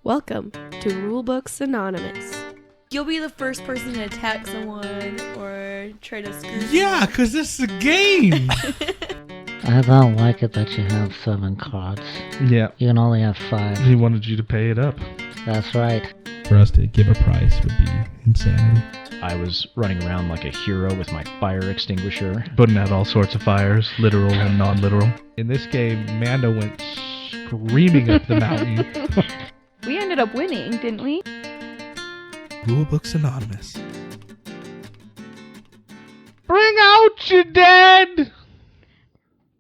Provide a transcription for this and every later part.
Welcome to Rulebooks Anonymous. You'll be the first person to attack someone or try to screw Yeah, because this is a game. I don't like it that you have 7 cards. Yeah. You can only have 5. He wanted you to pay it up. That's right. For us to give a price would be insanity. I was running around like a hero with my fire extinguisher. Putting out all sorts of fires, literal and non-literal. In this game, Manda went screaming up the mountain. We ended up winning, didn't we? Rulebooks Anonymous. Bring out your dead!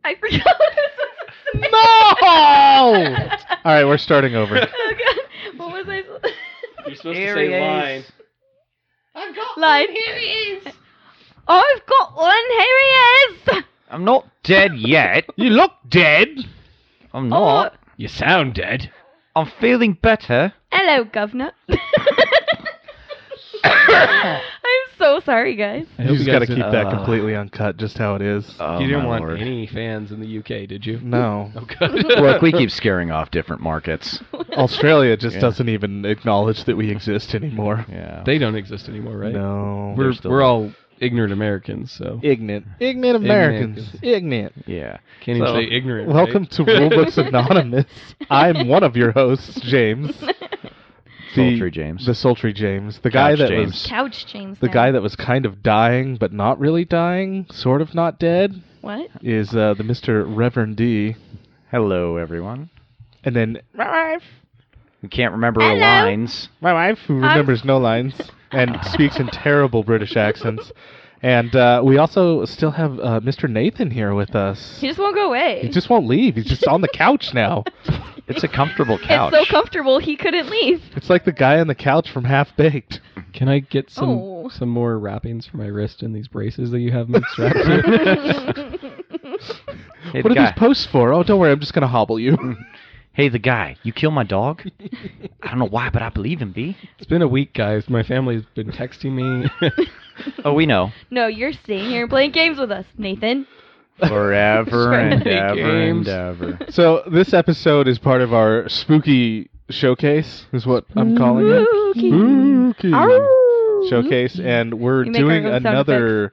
I forgot. No! Alright, we're starting over. Oh God. What was I? You're supposed to say line. I've got line. Here he is. I've got one. Here he is. I'm not dead yet. You look dead! I'm not. You sound dead. I'm feeling better. Hello, Governor. I'm so sorry, guys. You just gotta keep that completely uncut, just how it is. Oh, You didn't my want Lord. any fans in the UK, did you? No. Oh, good. Look, we keep scaring off different markets. Australia just Yeah. doesn't even acknowledge that we exist anymore. Yeah. They don't exist anymore, right? No. We're all ignorant Americans, so Ignorant Americans. Ignorant. Yeah. can't even So, say ignorant. Welcome to Rulebooks Anonymous. I'm one of your hosts, James. Sultry James. The sultry James. The guy Couch that James. was Couch James. the now. guy that was kind of dying but not really dying, sort of not dead, What? is the Mr. Reverend D. Hello, everyone. And then We can't remember our lines. my wife, who remembers no lines and speaks in terrible British accents. And we also still have Mr. Nathan here with us. He just won't go away. He just won't leave. He's just on the couch now. It's a comfortable couch. It's so comfortable he couldn't leave. It's like the guy on the couch from Half Baked. Can I get Oh. some more wrappings for my wrist in these braces that you have me strapped to? Hey, What the are these guy. posts for? Oh, don't worry, I'm just going to hobble you. Hey, the guy. You kill my dog? I don't know why, but I believe him, B. It's been a week, guys. My family's been texting me. Oh, we know. No, you're staying here and playing games with us, Nathan. Forever and Play ever games. and ever. So this episode is part of our spooky showcase, is what I'm calling it. Spooky. Spooky showcase, and we're You make our doing own sound another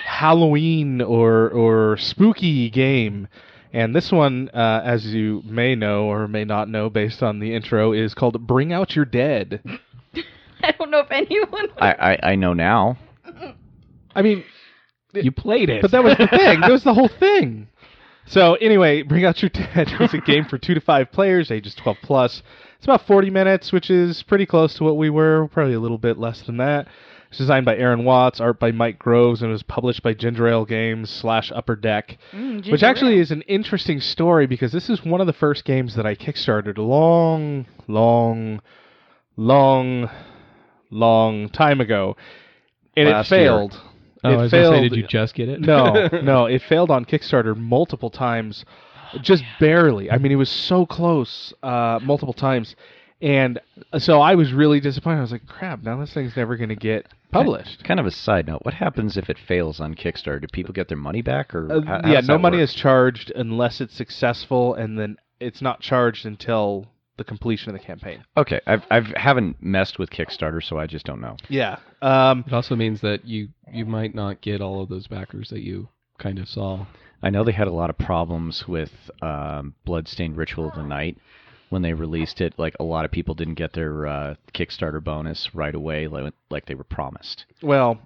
Halloween or spooky game. And this one, as you may know or may not know based on the intro, is called Bring Out Your Dead. I don't know if anyone. I know now. I mean, You played it. but that was the thing. That was the whole thing. So anyway, Bring Out Your Dead is a game for 2 to 5 players, ages 12 plus. It's about 40 minutes, which is pretty close to what we were, probably a little bit less than that. It's designed by Aaron Watts, art by Mike Groves, and it was published by Ginger Ale Games / Upper Deck, which actually is an interesting story because this is one of the first games that I kickstarted a long time ago, and Last it failed. Oh, I was gonna say, did you just get it? No, it failed on Kickstarter multiple times, just barely. I mean, it was so close multiple times. And so I was really disappointed. I was like, crap, now this thing's never going to get published. Kind of a side note. What happens if it fails on Kickstarter? Do people get their money back? Or how Yeah, does no that money work? is charged unless it's successful, and then it's not charged until the completion of the campaign. Okay, I haven't messed with Kickstarter, so I just don't know. Yeah. It also means that you might not get all of those backers that you kind of saw. I know they had a lot of problems with Bloodstained Ritual of the Night when they released it. Like, a lot of people didn't get their Kickstarter bonus right away, like they were promised. Well,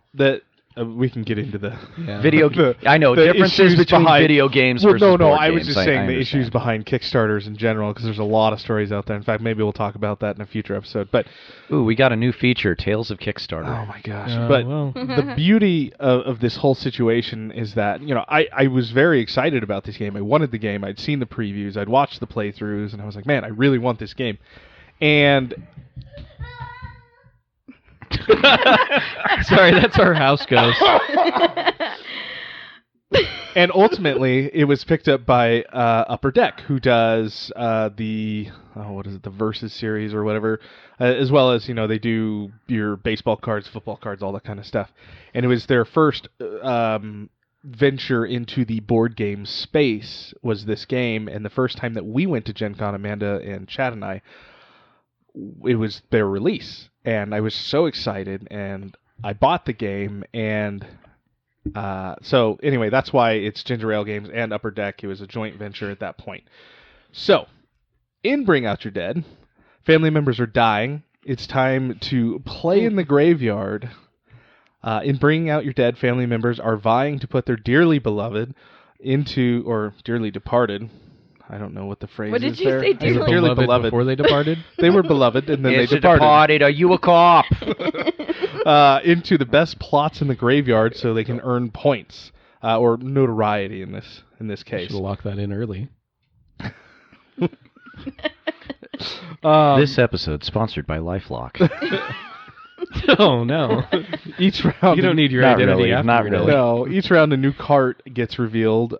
we can get into the Video I know the differences issues between behind- video games Well, versus no, board I was games. just saying the understand. issues behind Kickstarters in general, because there's a lot of stories out there. In fact, maybe we'll talk about that in a future episode. But Ooh, we got a new feature, Tales of Kickstarter. oh my gosh! Well, the beauty of this whole situation is that, you know, I was very excited about this game. I wanted the game. I'd seen the previews. I'd watched the playthroughs, and I was like, man, I really want this game. And sorry, that's our house ghost. and ultimately, it was picked up by Upper Deck, who does the Versus series or whatever, as well as, you know, they do your baseball cards, football cards, all that kind of stuff. And it was their first venture into the board game space was this game, and the first time that we went to Gen Con, Amanda and Chad and I, it was their release, and I was so excited, and I bought the game, and so anyway, that's why it's Ginger Ale Games and Upper Deck. It was a joint venture at that point. So, in Bring Out Your Dead, family members are dying. It's time to play in the graveyard. In Bringing Out Your Dead, family members are vying to put their dearly beloved into, or dearly departed. I don't know what the phrase What did is you there. say, They were Dearly beloved before they departed. They were beloved, and then Yes, they you departed. Are you a cop? Into the best plots in the graveyard so they can earn points or notoriety in this case. Should have locked that in early. This episode sponsored by LifeLock. Oh no! Each round, You don't need your Not identity really, after not you're really. done. No, each round a new cart gets revealed,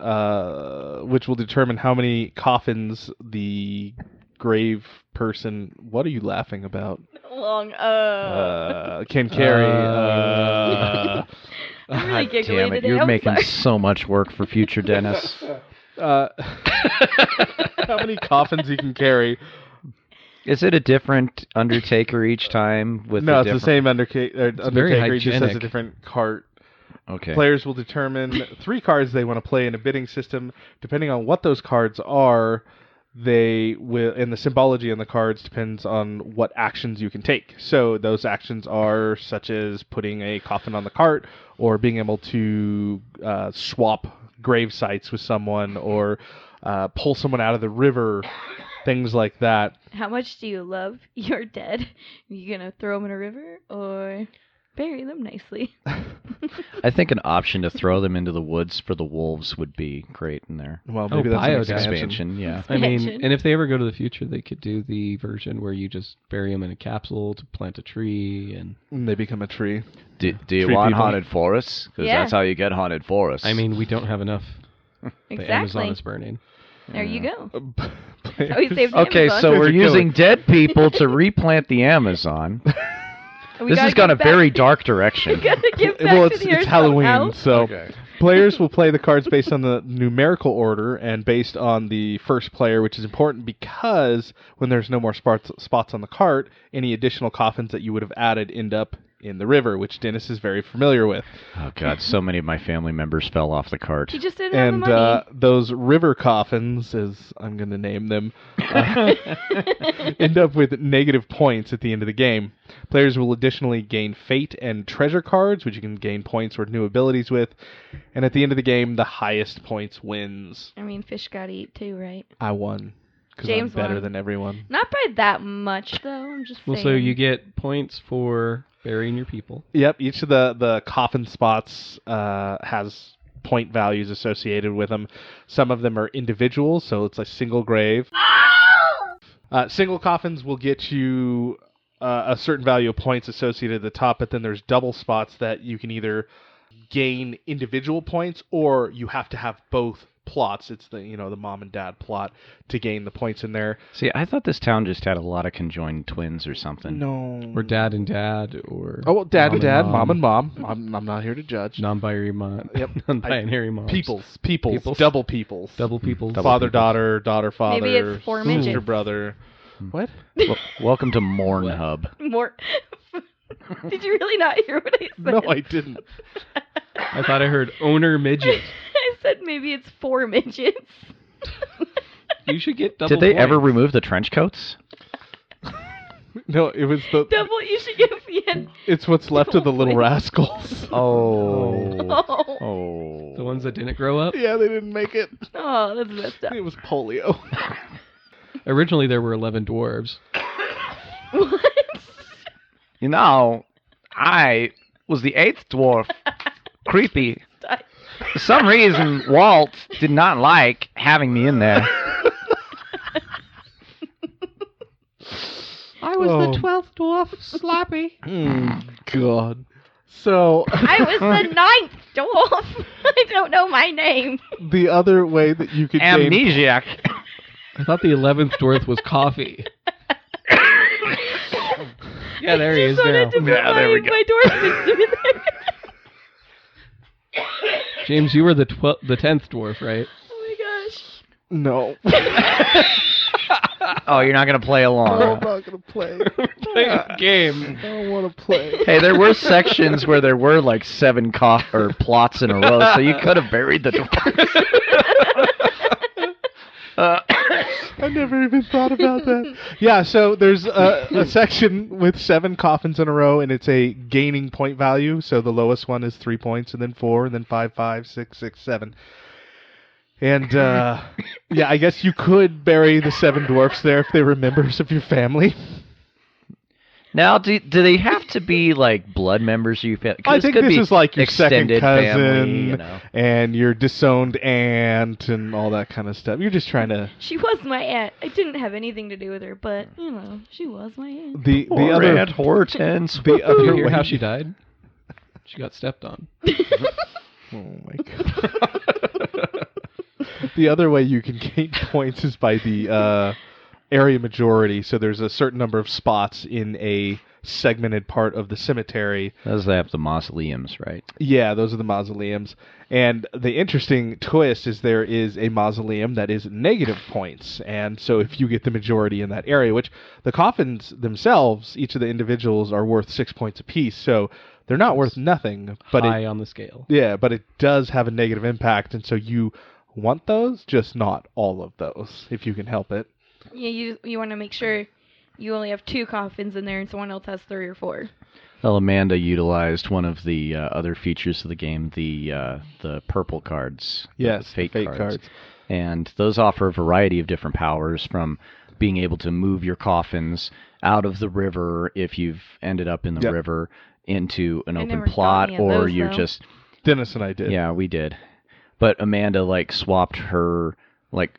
which will determine how many coffins the grave person. What are you laughing about? Long. Can carry. I'm really God giggling damn it! today. You're I'm making sorry. so much work for future Dennis. How many coffins you can carry? Is it a different Undertaker each time? With No, a it's different... the same Undertaker. very He just has a hygienic. different cart. Okay. Players will determine 3 cards they want to play in a bidding system. Depending on what those cards are, they will, and the symbology on the cards depends on what actions you can take. So those actions are such as putting a coffin on the cart, or being able to swap grave sites with someone, or pull someone out of the river, things like that. How much do you love your dead? Are you gonna throw them in a river or bury them nicely? I think an option to throw them into the woods for the wolves would be great in there. Well, maybe that's an biodynamic. expansion. Yeah. I mean, Expansion. and if they ever go to the future, they could do the version where you just bury them in a capsule to plant a tree, and And they become a tree. Do you Tree want people. haunted forests? Because Yeah. that's how you get haunted forests. I mean, we don't have enough. The Amazon Exactly. is burning. There you go. Players- Oh, we saved okay, Amazon. so we're They're using dead people to replant the Amazon. We This gotta has gone a give back- very dark We direction. gotta give back well, to it's the earth Halloween, somehow. so Okay. players will play the cards based on the numerical order and based on the first player, which is important because when there's no more spots on the cart, any additional coffins that you would have added end up in the river, which Dennis is very familiar with. Oh god, so many of my family members fell off the cart. He just didn't have And the money. those river coffins, as I'm going to name them, end up with negative points at the end of the game. Players will additionally gain fate and treasure cards, which you can gain points or new abilities with. And at the end of the game, the highest points wins. I mean, fish gotta eat too, right? I won. Because I'm James better won. than everyone. Not by that much, though. I'm just Well, saying. so you get points for burying your people. Yep, each of the coffin spots has point values associated with them. Some of them are individuals, so it's a single grave. Single coffins will get you a certain value of points associated at the top, but then there's double spots that you can either gain individual points or you have to have both plots. It's the the mom and dad plot to gain the points in there. See, I thought this town just had a lot of conjoined twins or something. No. Or dad and dad, or Oh, well, dad and dad, mom and mom. mom. I'm not here to judge. Non-binary mom. Yep. Non-binary moms. Peoples, Peoples. double peoples. Double people. Father, daughter, daughter, father, Maybe it's 4 sister, midgets. brother. What? Welcome to Mournhub. More. Did you really not hear what I said? No, I didn't. I thought I heard owner midget. I said maybe it's 4 midgets. You should get double Did they ever points. remove the trench coats? No, it was the. Double. You should give me an. It's what's left of the double little point. rascals. Oh. Oh. Oh. The ones that didn't grow up? Yeah, they didn't make it. Oh, that's messed up. It was polio. Originally, there were 11 dwarves. What? You know, I was the 8th dwarf. Creepy. For some reason, Walt did not like having me in there. I was the 12th dwarf, Slappy. God. So I was the 9th dwarf. I don't know my name. the other way that you could gain Amnesiac. I thought the 11th dwarf was coffee. Yeah, there he I is just wanted now. to put Yeah, there we my, go. my dwarf system in there. James, you were the 10th dwarf, right? Oh my gosh. No. Oh, you're not gonna play I'm along. not gonna play. Playing a game. I don't want to play. Hey, there were sections where there were like 7 plots in a row, so you could have buried the dwarves. I never even thought about that. Yeah, so there's a section with 7 coffins in a row, and it's a gaining point value. So the lowest one is 3 points, and then 4, and then 5, 5, 6, 6, 7. And yeah, I guess you could bury the 7 dwarfs there if they were members of your family. Now, do they have to be like blood members of your family? I think this is like your second extended cousin family, you know. and your disowned aunt and all that kind of stuff. You're just trying to. She was my aunt. I didn't have anything to do with her, but, you know, she was my aunt. The Poor other Aunt Hortense. the Did other you hear way- how she died? She got stepped on. Oh my god. The other way you can gain points is by the area majority. So there's a certain number of spots in a segmented part of the cemetery. Those have the mausoleums, right? Yeah, those are the mausoleums. And the interesting twist is there is a mausoleum that is negative points. And so if you get the majority in that area, which the coffins themselves, each of the individuals are worth 6 points apiece. So they're not worth nothing. But High on the scale. yeah, but it does have a negative impact. And so you want those, just not all of those, if you can help it. Yeah, you want to make sure you only have 2 coffins in there and someone else has 3 or 4. Well, Amanda utilized one of the other features of the game, the purple cards. Yes, the fate fate cards. cards. And those offer a variety of different powers, from being able to move your coffins out of the river if you've ended up in the Yep. river into an I open never saw plot, any of or those, you're though. just... Dennis and I did. Yeah, we did. But Amanda swapped her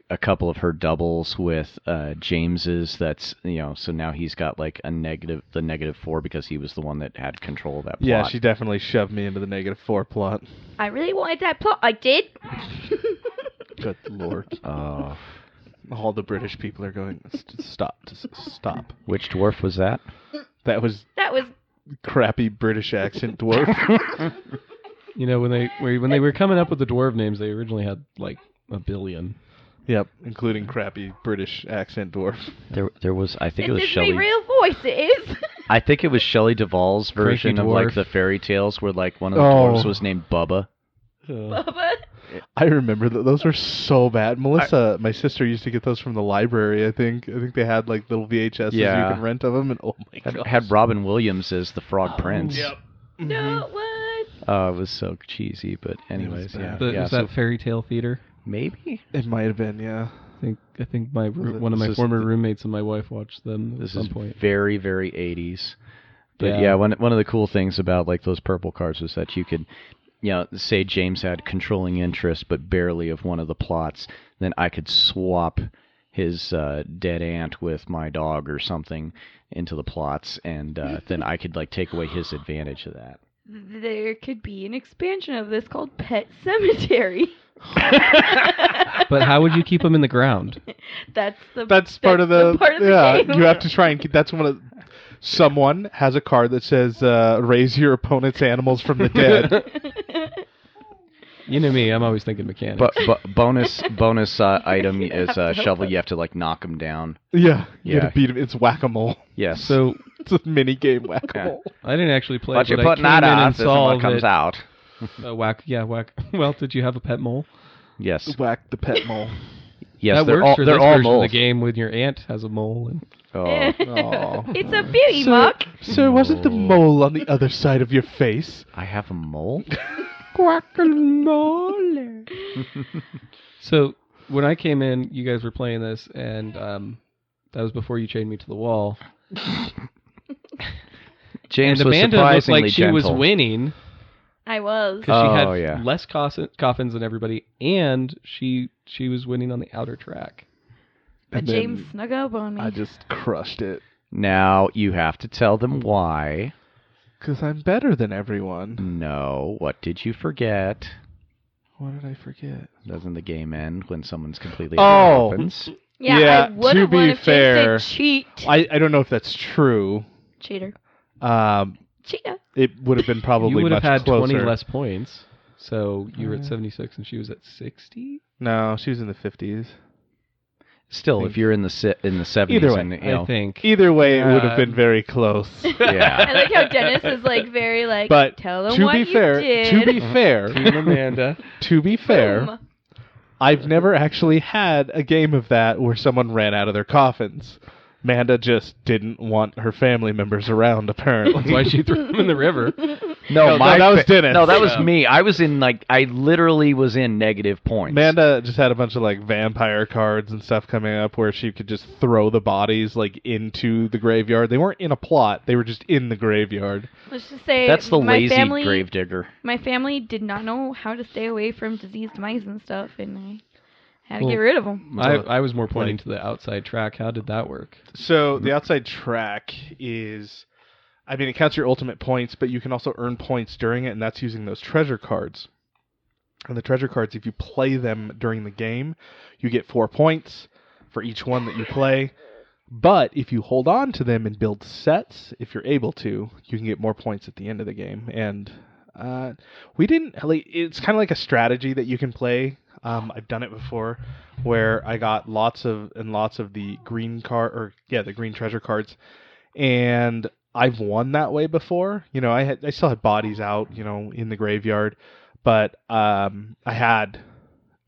a couple of her doubles with James's. That's so now he's got the -4 because he was the one that had control of that plot. Yeah, she definitely shoved me into the -4 plot. I really wanted that plot. I did. Good lord. Oh, All the British people are going, stop. Stop. which dwarf was that? That was That was crappy British accent dwarf. You know, when they were coming up with the dwarf names, they originally had like a billion. Yep, including crappy British accent dwarf. There was, I think it was this is Shelley. my real voice. It is. I think it was Shelley Duvall's version of dwarf. the fairy tales, where one of the Oh. dwarves was named Bubba. Bubba. I remember those were so bad. Melissa, my sister, used to get those from the library. I think they had little VHSs Yeah. you could rent of them, and oh my god, Had Robin Williams as the Frog Prince. Yep. No, what? Oh, it was so cheesy, but anyways, yeah. bad. But yeah, was so that fairy tale theater? maybe It might have been, yeah. I think one of my This is former the- roommates and my wife watched them at this some is point. very, very 80s. But Yeah. yeah, one of the cool things about those purple cards was that you could, say James had controlling interest but barely of one of the plots, then I could swap his dead aunt with my dog or something into the plots, and then I could take away his advantage of that. There could be an expansion of this called Pet Cemetery. But how would you keep them in the ground? That's Part of the part of the yeah. game. You have to try and keep. That's one of. Someone has a card that says "Raise your opponent's animals from the dead." You know me, I'm always thinking mechanics. But bonus item is have to help shovel. us. You have to knock them down. Yeah, you Yeah. gotta beat 'em. It's whack-a-mole. Yes. so It's a mini game whack-a-mole. I didn't actually play, but you're I putting came that in out. and This is what solved comes it. out. Whack. Well, did you have a pet mole? Yes. Whack the pet mole. Yes. That they're works all for they're this all version of moles. the game when your aunt has a mole. And Oh. Aw. It's a beauty Sir, mark. sir, wasn't the mole on the other side of your face? I have a mole. Guacamole. so when I came in, you guys were playing this, and that was before you chained me to the wall. James and was Amanda looked surprisingly like she gentle. was winning I was. because she Oh, had yeah. less coffins than everybody, and she was winning on the outer track. But And James then snuck up on me. I just crushed it. Now you have to tell them why. Because I'm better than everyone. No. What did you forget? What did I forget? Doesn't the game end when someone's completely Oh. out of weapons? Yeah, I wouldn't to be want if fair, James said cheat. I don't know if that's true. Cheater. Cheetah. It would have been probably You would have much had closer. 20 less points, so you were at 76 and she was at 60. No, she was in the 50s. Still, if you're in the 70s, Either way, and, you know, I think. Either way, it would have been very close. I yeah. like how Dennis is like very like. But tell them to what be you fair, did. to be fair, Team Amanda. to be fair, Boom. I've never actually had a game of that where someone ran out of their coffins. Manda just didn't want her family members around, apparently. That's why she threw him in the river. No, that was Dennis. No, that was Oh. me. I literally was in negative points. Manda just had a bunch of like vampire cards and stuff coming up where she could just throw the bodies like into the graveyard. They weren't in a plot; they were just in the graveyard. Let's just say That's the my lazy family, Gravedigger. My family did not know how to stay away from diseased mice and stuff, and I had to get rid of them. I was more pointing to the outside track. How did that work? So the outside track is, I mean, it counts your ultimate points, but you can also earn points during it, and that's using those treasure cards. And the treasure cards, if you play them during the game, you get 4 points for each one that you play. But if you hold on to them and build sets, if you're able to, you can get more points at the end of the game. And we didn't, like, it's kind of like a strategy that you can play. I've done it before, where I got lots of the green the green treasure cards, and I've won that way before. You know, I still had bodies out, you know, in the graveyard, but I had,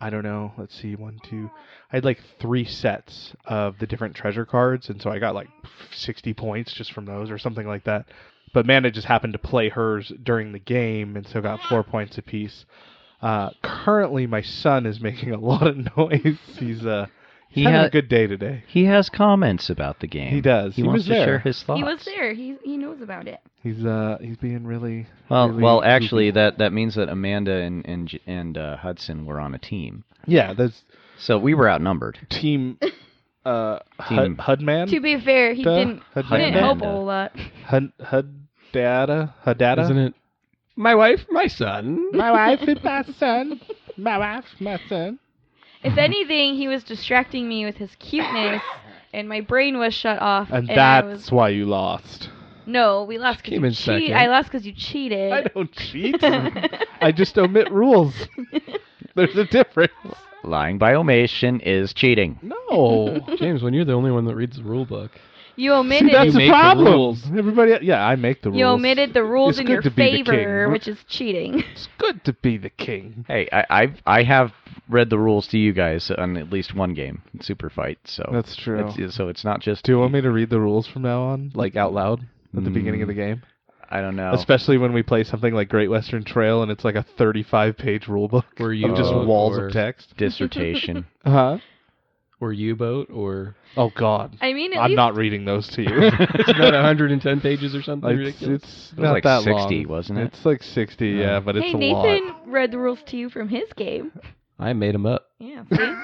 I don't know, let's see, I had like 3 sets of the different treasure cards, and so I got like 60 points just from those or something like that. But Manda just happened to play hers during the game, and so got 4 points apiece. Currently, my son is making a lot of noise. He's having a good day today. He has comments about the game. He does. He He wants was to there. share his thoughts. He was there. He knows about it. He's being really Well, actually, goofy. that means that Amanda and Hudson were on a team. Yeah, that's So we were outnumbered. team. Team- Hudman. To be fair, he didn't Hudman. help a whole lot. Huddata. Isn't it? My wife, my son. My wife and my son. My wife, my son. If anything, he was distracting me with his cuteness, and my brain was shut off. And I that's was... why you lost. No, we lost Came because in you cheated. second. I lost because you cheated. I don't cheat. I just omit rules. There's a difference. Lying by omission is cheating. No. James, when you're the only one that reads the rule book. You See, omitted. that's You the make the problem. rules. Everybody, yeah, I make the rules. You omitted the rules It's in good your to be the king. favor, which is cheating. It's good to be the king. Hey, I have read the rules to you guys on at least one game, Superfight. So That's true. It's not just. Do you want me to read the rules from now on, like out loud at the beginning of the game? I don't know. Especially when we play something like Great Western Trail and it's like a 35-page rule book Were of you just boat walls or of text. Dissertation. Uh-huh. Or U-boat, or Oh, God. I mean, at I'm least not reading those to you. it's not 110 pages or something ridiculous. It's It was not like that 60, long. wasn't it? It's like 60, yeah, but it's hey, a Nathan lot. read the rules to you from his game. I made them up. Yeah, see?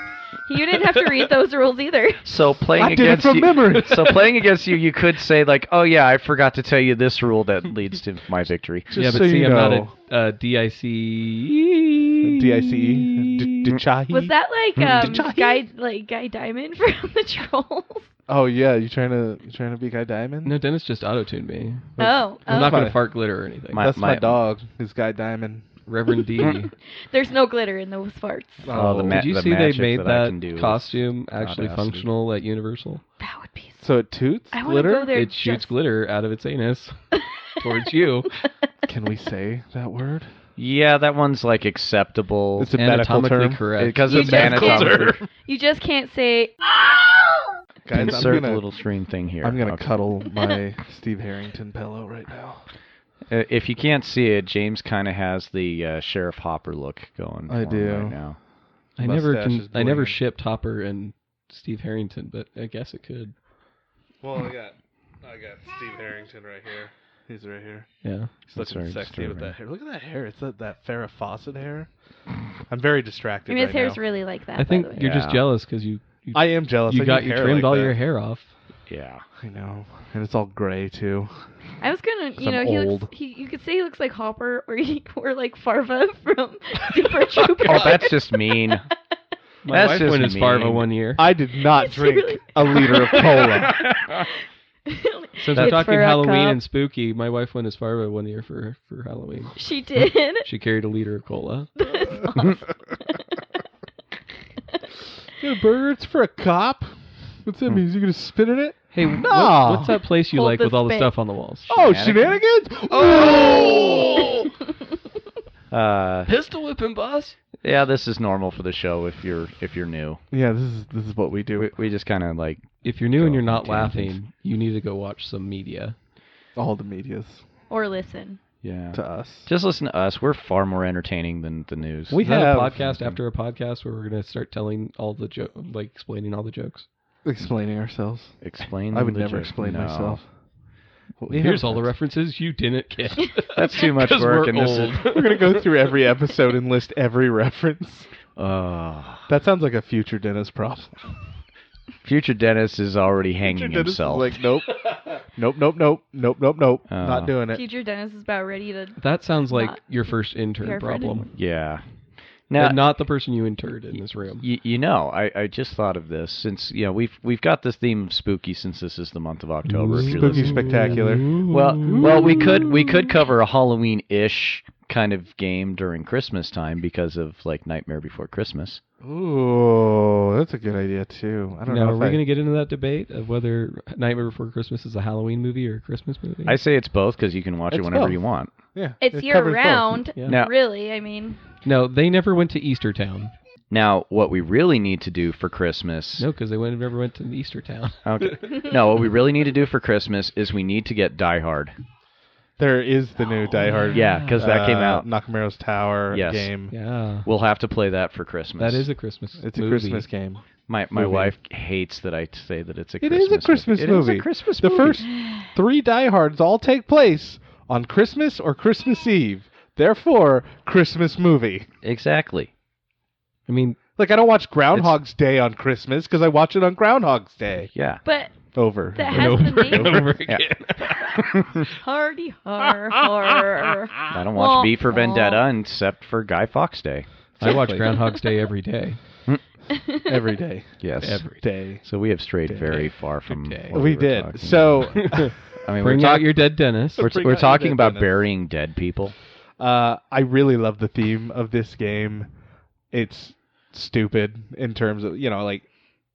You didn't have to read those rules either. So playing I did it against from you, memory. So playing against you, you could say like, "Oh yeah, I forgot to tell you this rule that leads to my victory." Just yeah, but so see, you I'm know. not a DICE. DICE? Dichahi? Was that Dichahi? Guy Diamond from the Trolls? Oh, yeah, you trying to be Guy Diamond? No, Dennis just auto-tuned me. Oh, I'm not my- going to fart glitter or anything. That's my dog, is Guy Diamond. Reverend D. there's no glitter in those farts. Oh, the Did you see they magic made that I can do that with costume actually audacity. functional at Universal? That would be. So it toots I want to glitter? go there. It shoots just- glitter out of its anus towards you. Can we say that word? Yeah, that one's like acceptable. It's a medical Anatomically term. correct. Because You it's just anatomically. You just can't say. Guys, Insert the little stream thing here. I'm gonna Okay. cuddle my Steve Harrington pillow right now. If you can't see it, James kind of has the Sheriff Hopper look going. I for him do. right now. I never Mustache is I never blinging. shipped Hopper and Steve Harrington, but I guess it could. Well, I got Steve Harrington right here. He's right here. Yeah. He's That's looking right, sexy straight with right. that hair. Look at that hair. It's that Farrah Fawcett hair. I'm very distracted I mean, his right hair's now. really like that. I think by the way. you're just Yeah. jealous because you I am jealous. I got need you hair trimmed like all that. your hair off. Yeah. I know, and it's all gray too. I was gonna, I'm he old. looks. You could say he looks like Hopper, or like Farva from Super Troopers. Oh, that's just mean. My That's wife just went as Farva mean. one year. I did not It's drink really- a liter of cola. Since we're It's talking for a Halloween cup. and spooky, my wife went as Farva one year for Halloween. She did. She carried a liter of cola. Got a burger? It's for a cop? What's that mean? Is he going to spit in it? Hey, No. what's that place you Hold like the with all the spit. stuff on the walls? Oh, shenanigans? Oh! Pistol whipping, boss. Yeah, this is normal for the show if you're new. Yeah, this is what we do. We just kind of like If you're new and Go you're not on tangents. laughing, you need to go watch some media. All the media's Or listen. yeah. to us. Just listen to us. We're far more entertaining than the news. We Is that have a podcast after a podcast where we're gonna start telling all the explaining all the jokes. explaining ourselves. Explain. I would the never joke. explain No. myself. We Here's have- all the references you didn't get. That's too much 'Cause work. we're And this old. is. We're gonna go through every episode and list every reference. That sounds like a future Dennis problem. Future Dennis is already hanging Future Dennis is himself. like, nope, nope, not doing it. Future Dennis is about ready to. That sounds like Not your first intern your friend problem. Yeah. Now, Now, not the person you interned in this room. you know, I just thought of this since we've got this theme of spooky since this is the month of October. If you're Spooky listening. spectacular. Well, we could cover a Halloween-ish kind of game during Christmas time because of like Nightmare Before Christmas. Ooh, that's a good idea too. I don't Now, know. are If we going to get into that debate of whether Nightmare Before Christmas is a Halloween movie or a Christmas movie? I say it's both because you can watch it It's whenever both. you want. Yeah, It's it year covers both. round, Yeah. Now- really. I mean, No, they never went to Easter Town. Now, what we really need to do for Christmas. No, because they never went to Easter Town. Okay. No, what we really need to do for Christmas is we need to get Die Hard. There is the new Die Hard. Yeah, because that came out. Nakamura's Tower Yes. game. Yeah. We'll have to play that for Christmas. That is a Christmas It's a movie. Christmas game. My movie. wife hates that I say that it's a It Christmas is a Christmas movie. movie. It is a Christmas The movie. first 3 Die Hards all take place on Christmas or Christmas Eve. Therefore, Christmas movie. Exactly. I mean, Like, I don't watch Groundhog's Day on Christmas because I watch it on Groundhog's Day. Yeah. but Over. that and has over the and name. over. again. hardy har har. I don't watch V for Vendetta except for Guy Fawkes Day. I watch Exactly. Groundhog's Day every day. Every day. Yes. Every Day. So we have strayed Day. very far from Day. what We were did. talking So, about. I mean, Bring we're, out your dead Dennis. Bring we're out talking your about Dennis. burying dead people. I really love the theme of this game. It's stupid in terms of, like,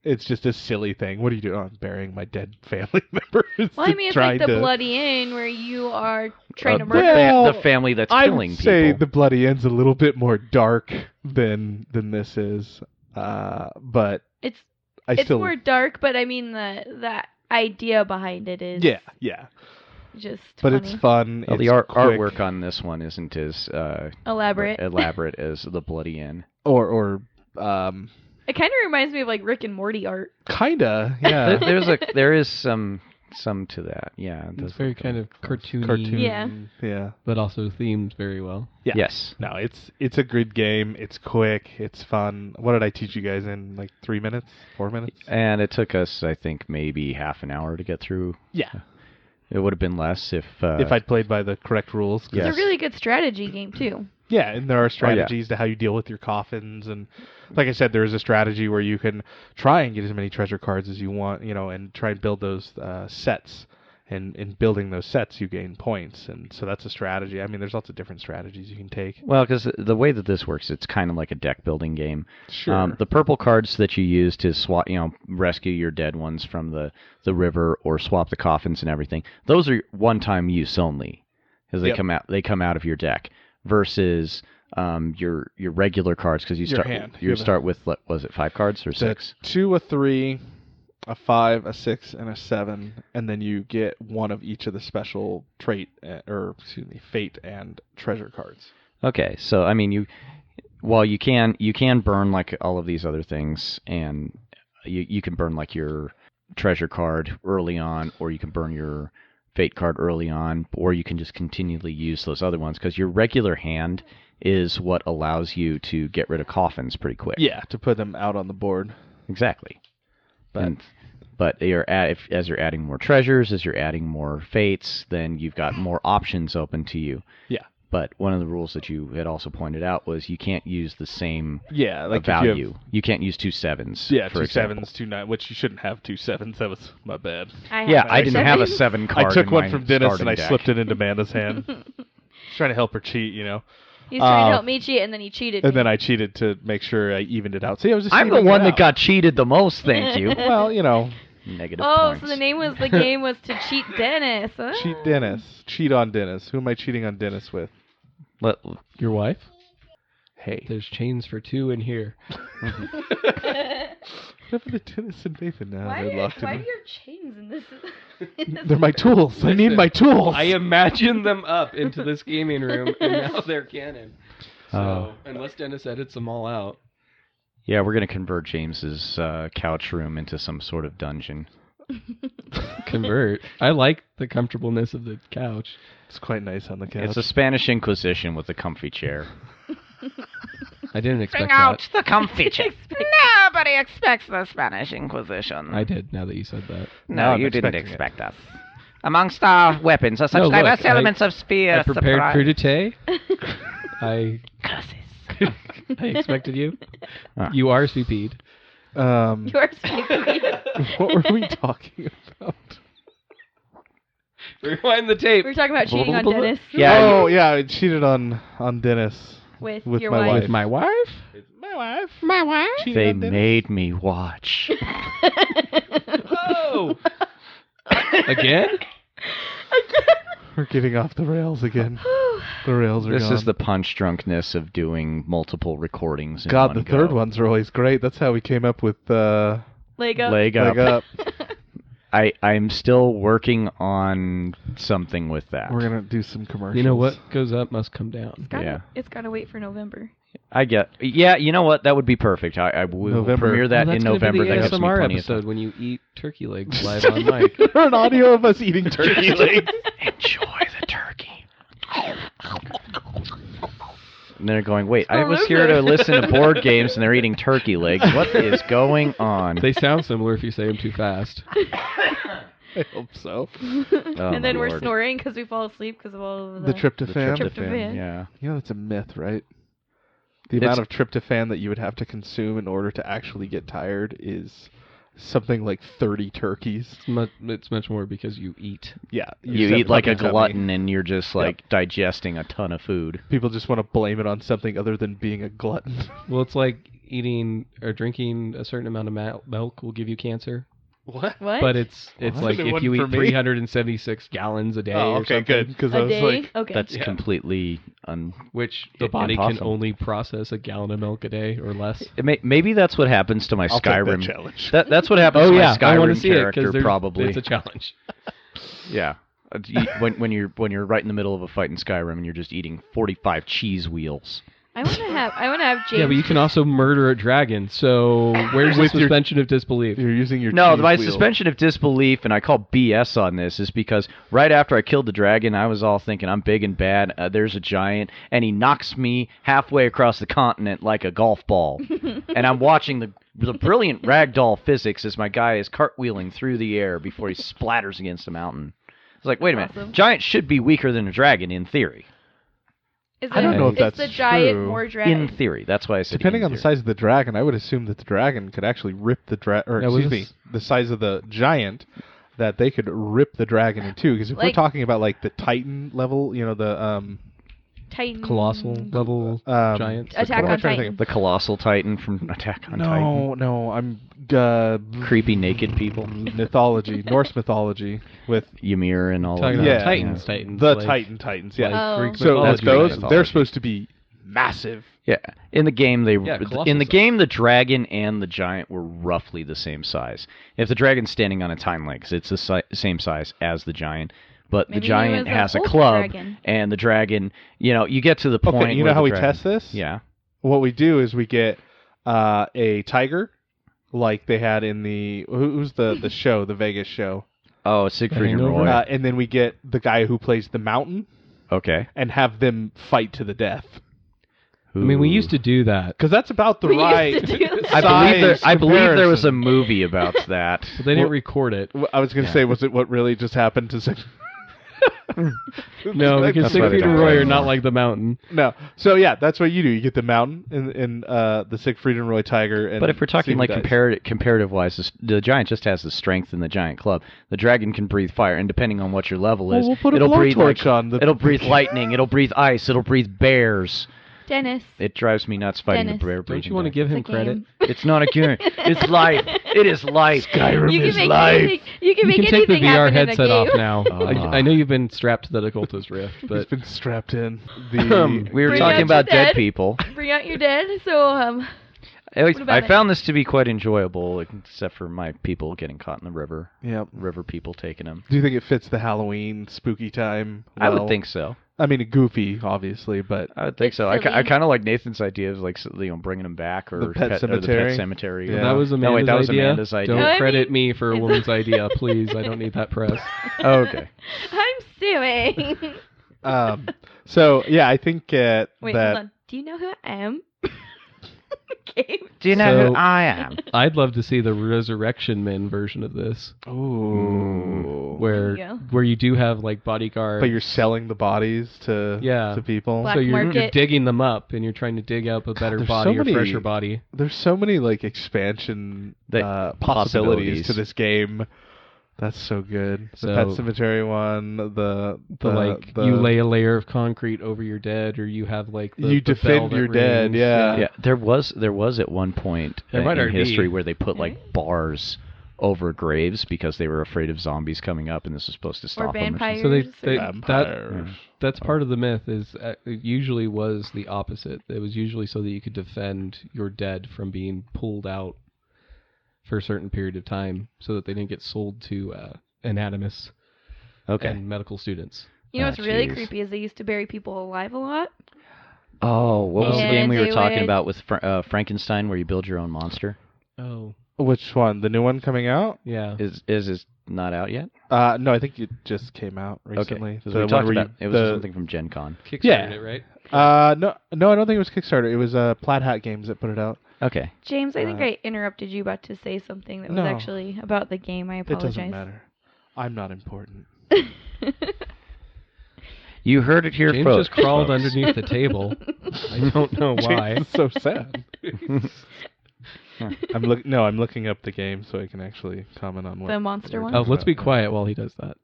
it's just a silly thing. What are you doing? Oh, I'm burying my dead family members. Well, I mean, it's like the Trying to- bloody end where you are trying to the, murder. Well, the family that's I killing would say people. the bloody end's a little bit more dark than this is. But It's I it's still more dark, but I mean the idea behind it is yeah. just But funny. it's fun. Well, it's the quick. artwork on this one isn't as elaborate. elaborate as the bloody end. or It kind of reminds me of like Rick and Morty art. kinda, yeah. There is some to that. Yeah, it It's does very look kind of cartoony, Cartoon. Yeah. Yeah. but also themed very well. Yeah. Yes. No, it's a good game. It's quick. It's fun. What did I teach you guys in like 3 minutes? 4 minutes? And it took us, I think, maybe half an hour to get through. Yeah. It would have been less if If I'd played by the correct rules. 'Cause- Yes. It's a really good strategy game too. Yeah, and there are strategies to how you deal with your coffins, and like I said, there is a strategy where you can try and get as many treasure cards as you want, and try and build those sets. And in building those sets, you gain points, and so that's a strategy. I mean, there's lots of different strategies you can take. Well, because the way that this works, it's kind of like a deck building game. Sure. The purple cards that you use to swap, rescue your dead ones from the river or swap the coffins and everything, those are one-time use only, because Yep. they come out of your deck. Versus your regular cards, because you Your start hand. you You have start with was it 5 cards or It's 6? a 2, a 3, a 5, a 6, and a 7, and then you get one of each of the special fate and treasure cards. Okay, so I mean, you can burn like all of these other things, and you can burn like your treasure card early on, or you can burn your fate card early on, or you can just continually use those other ones, because your regular hand is what allows you to get rid of coffins pretty quick. Yeah, to put them out on the board. Exactly. But But as you're adding more treasures, as you're adding more fates, then you've got more options open to you. Yeah. But one of the rules that you had also pointed out was you can't use the same yeah, like if value. You can't use 2 7s. Yeah, for 2 example. 7s, 2 9, which you shouldn't have 2 7s. That was my bad. Yeah, I didn't have a 7 card. I took in one my from Dennis and starting I deck. slipped it into Amanda's hand. Just trying to help her cheat, He's trying to help me cheat, and then he cheated. And me. then I cheated to make sure I evened it out. See, I was just I'm the evening it one that out. got cheated the most, thank you. Well, Negative Oh, points. so the name was the game was to cheat Dennis. Huh? cheat Dennis. Cheat on Dennis. Who am I cheating on Dennis with? Your wife? Hey. There's chains for 2 in here. What happened to Dennis and Nathan now? They're locked Why in. do you have chains in this? They're my tools. I need my tools. I imagined them up into this gaming room, and now they're canon. So, unless Dennis edits them all out. Yeah, we're going to convert James's couch room into some sort of dungeon. Convert. I like the comfortableness of the couch. It's quite nice on the couch. It's a Spanish Inquisition with a comfy chair. I didn't expect that. the comfy chair. Nobody expects the Spanish Inquisition. I did, now that you said that. No, I'm you didn't expecting expect us. Amongst our weapons are such No, look, diverse elements of spear. I prepared surprise. crudité. I expected you. You are RSVP'd. You are speaking. What were we talking about? Rewind the tape. We were talking about cheating on Dennis. Yeah. Oh, yeah, I cheated on Dennis. With With your my wife. wife. With my wife? My wife. My wife? Cheated They on Dennis. made me watch. Oh! Again? We're getting off the rails again. The rails are This gone. is the punch drunkness of doing multiple recordings in God, one the third go. ones are always great. That's how we came up with Leg up. Leg up. Leg Up. I'm still working on something with that. We're going to do some commercials. You know what goes up must come down. It's gotta wait for November. Yeah, you know what? That would be perfect. I will November. premiere that Well, in that's gonna November. be That the gives me ASMR plenty of episode time. when you eat turkey legs live on mic. An audio of us eating turkey legs. Enjoy the turkey. And they're going, wait, I was here to listen to board games and they're eating turkey legs. What is going on? They sound similar if you say them too fast. I hope so. Oh, And then my we're Lord. snoring because we fall asleep because of all of The The tryptophan. Tryptophan. Yeah. You know, that's a myth, right? The It's- amount of tryptophan that you would have to consume in order to actually get tired is something like 30 turkeys. It's much more because you eat. Yeah. You just eat have like a puppy tummy. glutton and you're just like digesting a ton of food. People just want to blame it on something other than being a glutton. Well, it's like eating or drinking a certain amount of milk will give you cancer. What? What? But it's What? like It if wasn't you for eat me. 376 gallons a day Oh, or okay, something, good. Because I a was day? like, Okay. That's Yeah. completely which the body can Impossible. only process a gallon of milk a day or less. Maybe that's what happens to my I'll take that Skyrim challenge. That's what happens Oh to yeah, my I want Skyrim to see it character because probably. it's a challenge. Yeah. When you're right in the middle of a fight in Skyrim and you're just eating 45 cheese wheels. I want to have James. Yeah, but you can also murder a dragon. So where's the With your- suspension of disbelief? You're using your No, cheese my wheel. suspension of disbelief, and I call BS on this, is because right after I killed the dragon, I was all thinking, I'm big and bad, there's a giant, and he knocks me halfway across the continent like a golf ball. And I'm watching the brilliant ragdoll physics as my guy is cartwheeling through the air before he splatters against a mountain. It's like, wait a minute, Awesome. giants should be weaker than a dragon in theory. I don't know if that's the giant true. more dragon. In theory, that's why I said Depending in on the theory. size of the dragon, I would assume that the dragon could actually rip the the size of the giant, that they could rip the dragon in two. Because if we're Like- talking about like the Titan level, you know, the Titan. Colossal level giants. Attack what am I on trying to think Titan. The colossal titan from Attack on Titan. No, I'm Creepy naked people. mythology, Norse mythology with Ymir and all Talking of about that. Titans, Titans. the like- Titans. Yeah. like Oh. Greek So mythology. those mythology. they're supposed to be massive. Yeah, in the game Colossus in the size. game the dragon and the giant were roughly the same size. If the dragon's standing on its hind legs, it's the same size as the giant. But Maybe the he giant was a has a wolf club, dragon. and the dragon, you get to the point. Okay, you where know how the we dragon- test this? Yeah. What we do is we get a tiger, like they had in the who's the show, the Vegas show, Oh, Siegfried and Hangover? Roy. and then we get the guy who plays the mountain Okay. and have them fight to the death. I mean, we used to do that. Because that's about the We used right. to do that. I believe there was a comparison. movie about that. But they didn't Well- record it. I was going to Yeah. say, was it what really just happened to Sig? No, because That's why they Siegfried and don't Roy play are not anymore. like the mountain. No. So yeah, that's what you do. You get the mountain and the Siegfried and Roy tiger. And But if we're talking see who like dies. comparative wise, the giant just has the strength in the giant club. The dragon can breathe fire, and depending on what your level Well, is, we'll put a it'll breathe blowtorch on the- it'll breathe lightning, it'll breathe ice, it'll breathe bears. Dennis. It drives me nuts fighting Dennis. the bear Don't breathing. you want to thing. give him It's a credit? game. It's not a game. It's life. It is life. Skyrim You is can make life. anything. You can You make can take the anything VR happen in a headset off game. now. I know you've been strapped to the occultist rift, He's but been strapped in. We were Bring talking out about your dead dead. people. Bring out your dead. So What about I it? found this to be quite enjoyable, except for my people getting caught in the river. Yep. River people taking them. Do you think it fits the Halloween spooky time? I would well? think so. I mean, goofy, obviously, but I would think It's so. I silly. kind of like Nathan's idea of like bringing them back or The pet or the cemetery? pet cemetery. Yeah. that was Amanda's No, wait, that was idea. Amanda's idea. Don't No, I credit mean, me for a it's- woman's idea, please. I don't need that press. Oh, okay. I'm suing. so yeah, I think Wait, that hold on. Do you know who I am? Okay. Do you know So- who I am? I'd love to see the Resurrection Men version of this, ooh, where There you go. where you do have like bodyguards. but you're selling the bodies to Yeah. people. Black so you're market. digging them up and you're trying to dig up a better there's body so or many- fresher body. There's so many like expansion possibilities possibilities. to this game. That's so good. The So- Pet Cemetery one, the You lay a layer of concrete over your dead, or you have like the, You the defend bell that your dead, rings. yeah. Yeah, there was at one point There might in already be. history where they put like bars over graves because they were afraid of zombies coming up, and this was supposed to stop them. vampires. So they Vampires. that's part of the myth is it usually was the opposite. It was usually so that you could defend your dead from being pulled out for a certain period of time, so that they didn't get sold to anatomists Okay. and medical students. You know what's really jeez. creepy is they used to bury people alive a lot. Oh, what was the And game we were they talking would- about with Frankenstein, where you build your own monster? Oh, Which one? The new one coming out? yeah. Is not out yet? No, I think it just came out recently. Okay. 'Cause The we one talked where about it was the- something from Gen Con. Kickstarted Yeah. it, right? No, I don't think it was Kickstarter. It was Plaid Hat Games that put it out. Okay. James, I think Uh, I interrupted you about to say something that was No. actually about the game. I It apologize. doesn't matter. I'm not important. You heard it here, James folks. just crawled folks. underneath the table. I don't know why. It's so sad. I'm looking up the game so I can actually comment on what. The monster we're one? Oh, talking let's be about. quiet while he does that.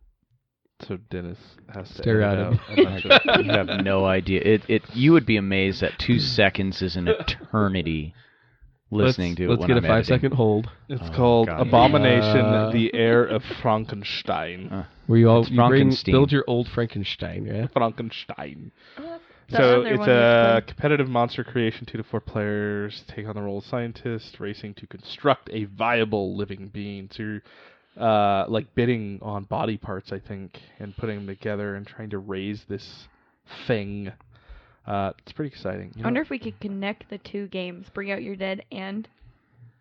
So Dennis has to Stare edit at him. out a bunch of- You have no idea. You would be amazed that 2 seconds is an eternity listening to it Let's when get I'm a 5 editing. second hold. It's Oh, called God. Abomination: The Heir of Frankenstein. Where you all It's you bring, Frankenstein. build your old Frankenstein, yeah? Frankenstein. That So other it's one was a fun. competitive monster creation. 2 to 4 players take on the role of scientist, racing to construct a viable living being. So you're like bidding on body parts, I think, and putting them together and trying to raise this thing. It's pretty exciting. I wonder if we could connect the two games, Bring Out Your Dead and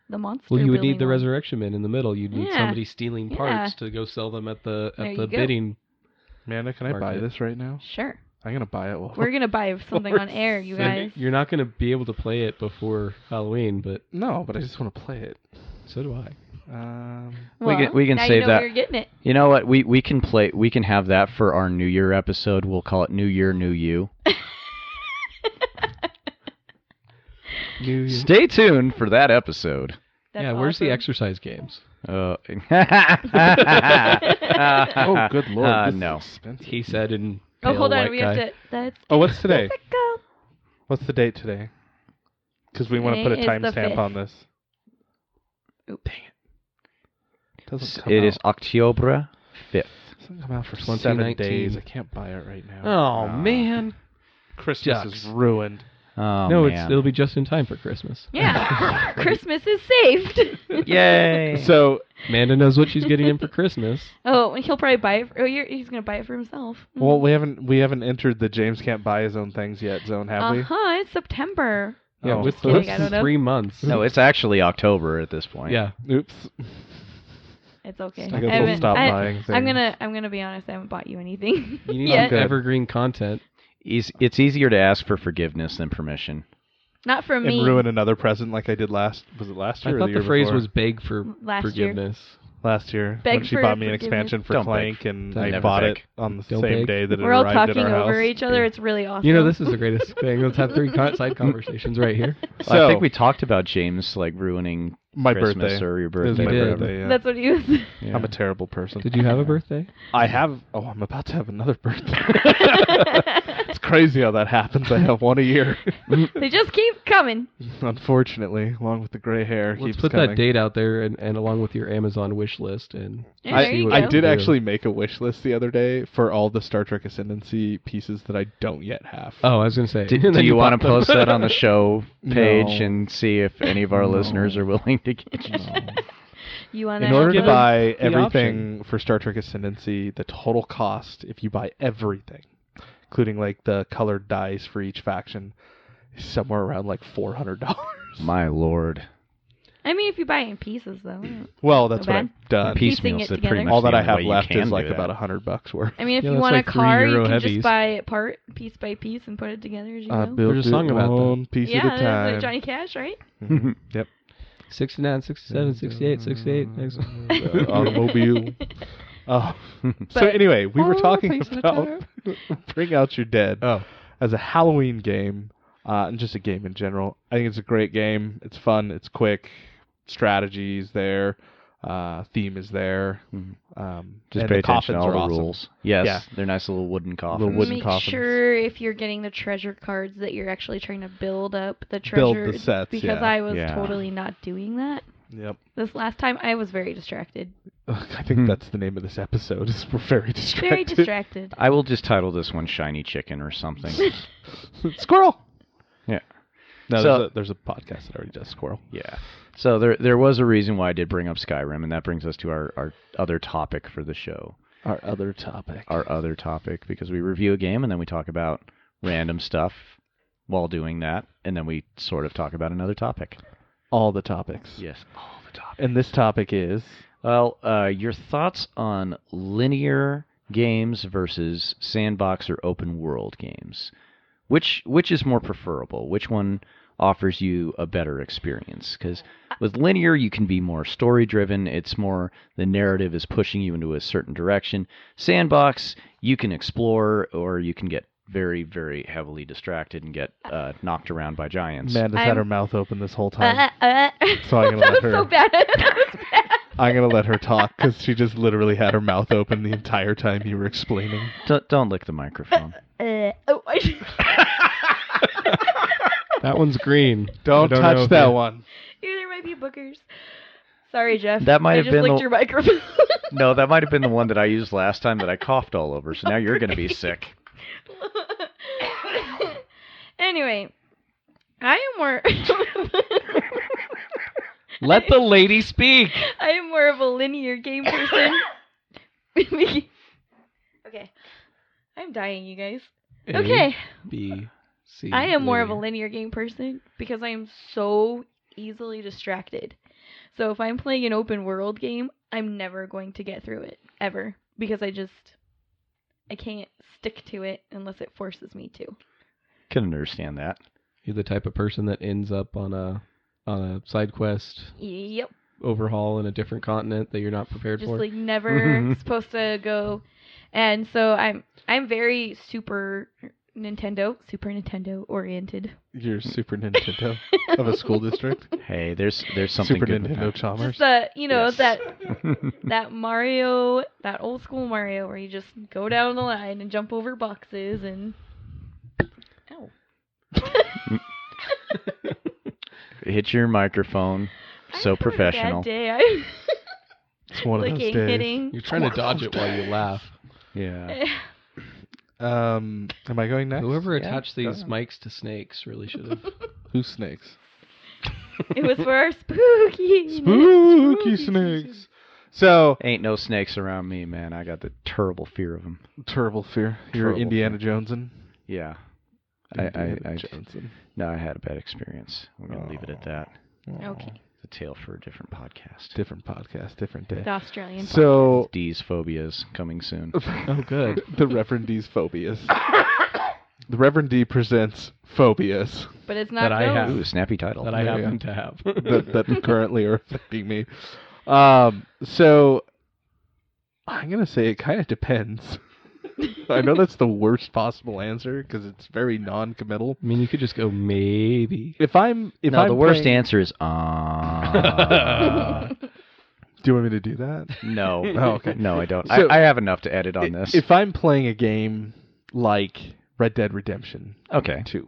the monster. Well, you would need building the one. Resurrection Men in the middle. You'd need Yeah. somebody stealing Yeah. parts to go sell them at the There you go. bidding. Amanda, can I buy market. this right now? Sure. I'm gonna buy it. We're gonna buy something on air, you guys. You're not going to be able to play it before Halloween, but No, but I just want to play it. so do I. We can now save you know that. where you're getting it. You know what? We can play. We can have that for our New Year episode. We'll call it New Year, New You. Stay tuned for that episode. That's yeah, where's the awesome. exercise games? Oh, good lord! This is no. expensive. He said in Oh, pale hold on. white We guy. have to. That's Oh, what's today? difficult. What's the date today? Because we want to put a Today is the timestamp 5th. on this. Oop. Dang it! Doesn't come It out. is October 5th. Doesn't come out for 7 2019. days. I can't buy it right now. Oh, man. Christmas Ducks. is ruined. Oh, No, man. it'll be just in time for Christmas. Yeah. Christmas is saved. Yay! So Amanda knows what she's getting in for Christmas. Oh, he'll probably buy it. He's gonna buy it for himself. well, we haven't entered the James can't buy his own things yet zone, have we? It's September. Yeah, Oh, with just kidding, those I don't know. 3 months. no, it's actually October at this point. Yeah. Oops. It's okay. I guess we'll stop buying things. I'm gonna be honest. I haven't bought you anything. You need yet. some evergreen content. It's easier to ask for forgiveness than permission. Not from me. And ruin another present like I did last. Was it last I year? or thought the the year phrase before? was beg for Last year. forgiveness. Last year Beg when she for bought me an forgiveness. expansion for Don't Clank, beg. and Don't I never bought beg. it on the Don't same beg. day that it We're all arrived talking at our over house. each other. It's really awesome. You know, this is the greatest thing. Let's have 3 side conversations right here. Well, I So- think we talked about James like ruining My Christmas birthday. or your It was birthday. my You or did. whatever. birthday. Yeah. That's what he was. Yeah. I'm a terrible person. Did you have a birthday? I have. Oh, I'm about to have another birthday. It's crazy how that happens. I have one a year. They just keep coming. Unfortunately, along with the gray hair, Let's keeps put coming. that date out there, and along with your Amazon wish list, and Yeah, there you I go. did actually make a wish list the other day for all the Star Trek Ascendancy pieces that I don't yet have. Oh, I was gonna say. Do you want to post that on the show page No. and see if any of our No. listeners are willing to get you? No. You want In order to give buy the everything for Star Trek Ascendancy, the total cost, if you buy everything, including like the colored dice for each faction, is somewhere around like $400. My lord. I mean, if you buy it in pieces, though. Well, that's So what bad. I've done. Piecing Piecemeals it are together. pretty much All that the I only have way you left can is do like that. about $100 worth. I mean, if Yeah, you that's want like a car, you €3 can heavies. just buy it part, piece by piece, and put it together as you I go. built There's a song it about that. one piece Yeah, at a there's time. Johnny Cash, right? Yep. 69, 67, 68, 68. Next one. Automobile. Oh. So But- anyway, we were Oh, talking piece at a about Bring Out Your Dead Oh, as a Halloween game, and just a game in general. I think it's a great game. It's fun. It's quick. Strategy is there. Theme is there. Mhm. and Just pay the attention coffins to all are the awesome. rules. Yes, Yeah. they're nice little wooden coffins. wooden Make coffins. sure if you're getting the treasure cards that you're actually trying to build up the Build treasure. the sets, because yeah. I was Yeah. totally not doing that. Yep. This last time, I was very distracted. I think that's the name of this episode. Is we're very distracted. Very distracted. I will just title this one Shiny Chicken or something. Squirrel. Yeah. No, So- there's a podcast that already does squirrel. Yeah. So there was a reason why I did bring up Skyrim, and that brings us to our other topic for the show. Our other topic. Our other topic, because we review a game and then we talk about random stuff while doing that, and then we sort of talk about another topic. All the topics. Yes, all the topics. And this topic is Well, your thoughts on linear games versus sandbox or open world games? Which is more preferable? Which one offers you a better experience? Because with linear, you can be more story driven. It's more the narrative is pushing you into a certain direction. Sandbox, you can explore, or you can get very, very heavily distracted and get knocked around by giants. Amanda's had I'm- her mouth open this whole time. So I'm gonna that let was her. so bad. That was bad. I'm gonna let her talk because she just literally had her mouth open the entire time you were explaining. Don't lick the microphone. Oh, that one's green. Don't I don't know touch if that you- one. there might be bookers. Sorry, Jeff. That might I have just been licked the- your microphone. No, that might have been the one that I used last time that I coughed all over. So now you're going to be sick. Anyway, I am more. Let the lady speak. I am more of a linear game person. Okay. I'm dying, you guys. Okay. B, C. I am more of a linear. linear game person because I am so easily distracted. So if I'm playing an open world game, I'm never going to get through it, ever. Because I can't stick to it unless it forces me to. Can understand that. You're the type of person that ends up on a side quest Yep. overhaul in a different continent that you're not prepared Just for. like never supposed to go. And so I'm very Super Nintendo oriented. You're Super Nintendo of a school district. Hey, there's something Super good with Nintendo that. Chalmers. Just Yes. that Mario, that old school Mario where you just go down the line and jump over boxes and ow. Hit your microphone. So I'm having a professional. bad day. It's one of those Clicking, days. hitting. You're trying to dodge it while you laugh. Yeah. Am I going next? Whoever Yeah, attached go these ahead. mics to snakes really should have. Who's snakes? It was for our spooky Spooky snakes. So Ain't no snakes around me, man. I got the terrible fear of them. terrible fear. You're Terrible Indiana fear. Jonesin. Yeah. Indiana I Joneson. No, I had a bad experience. We're gonna leave it at that. Okay. It's a tale for a different podcast. Different podcast, different day. The Australian So D's phobias coming soon. Oh, good. the Reverend D's phobias. The Reverend D presents phobias podcast. But it's not That I have. Ooh, snappy title. That I There you happen to have. that currently are affecting me. So I'm gonna say it kind of depends. I know that's the worst possible answer because it's very non-committal. I mean, you could just go maybe. If I'm The worst playing- answer is Do you want me to do that? no. Oh, okay. No, I don't. So- I have enough to edit on this. If I'm playing a game like Red Dead Redemption. Okay. 2.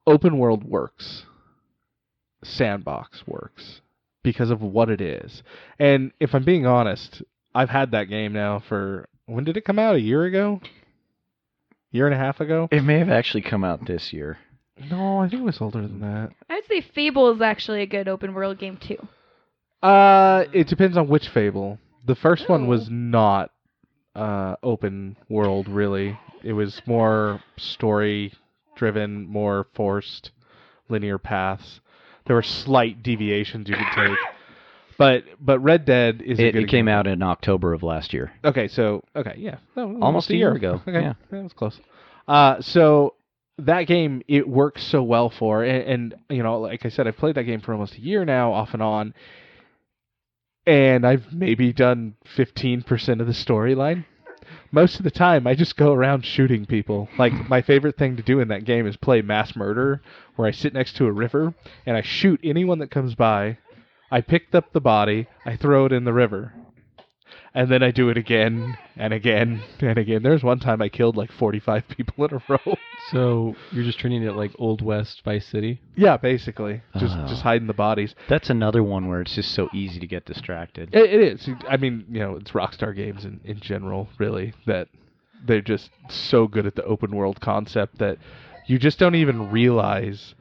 Open world works. Sandbox works because of what it is. And if I'm being honest, I've had that game now for... When did it come out? A year ago? Year and a half ago? It may have actually come out this year. No, I think it was older than that. I would say Fable is actually a good open world game too. It depends on which Fable. The first one was not open world, really. It was more story-driven, more forced linear paths. There were slight deviations you could take. But Red Dead is a good It came example. out in October of last year. Okay, yeah. No, Almost a year ago. Okay, Yeah. that was close. So that game, it works so well for, and like I said, I've played that game for almost a year now, off and on, and I've maybe done 15% of the storyline. Most of the time, I just go around shooting people. Like, my favorite thing to do in that game is play mass murder, where I sit next to a river, and I shoot anyone that comes by. I picked up the body, I throw it in the river, and then I do it again and again and again. There's one time I killed like 45 people in a row. So you're just treating it like Old West Vice City? Yeah, basically. Just Oh. hiding the bodies. That's another one where it's just so easy to get distracted. It is. I mean, it's Rockstar games in general, really, that they're just so good at the open world concept that you just don't even realize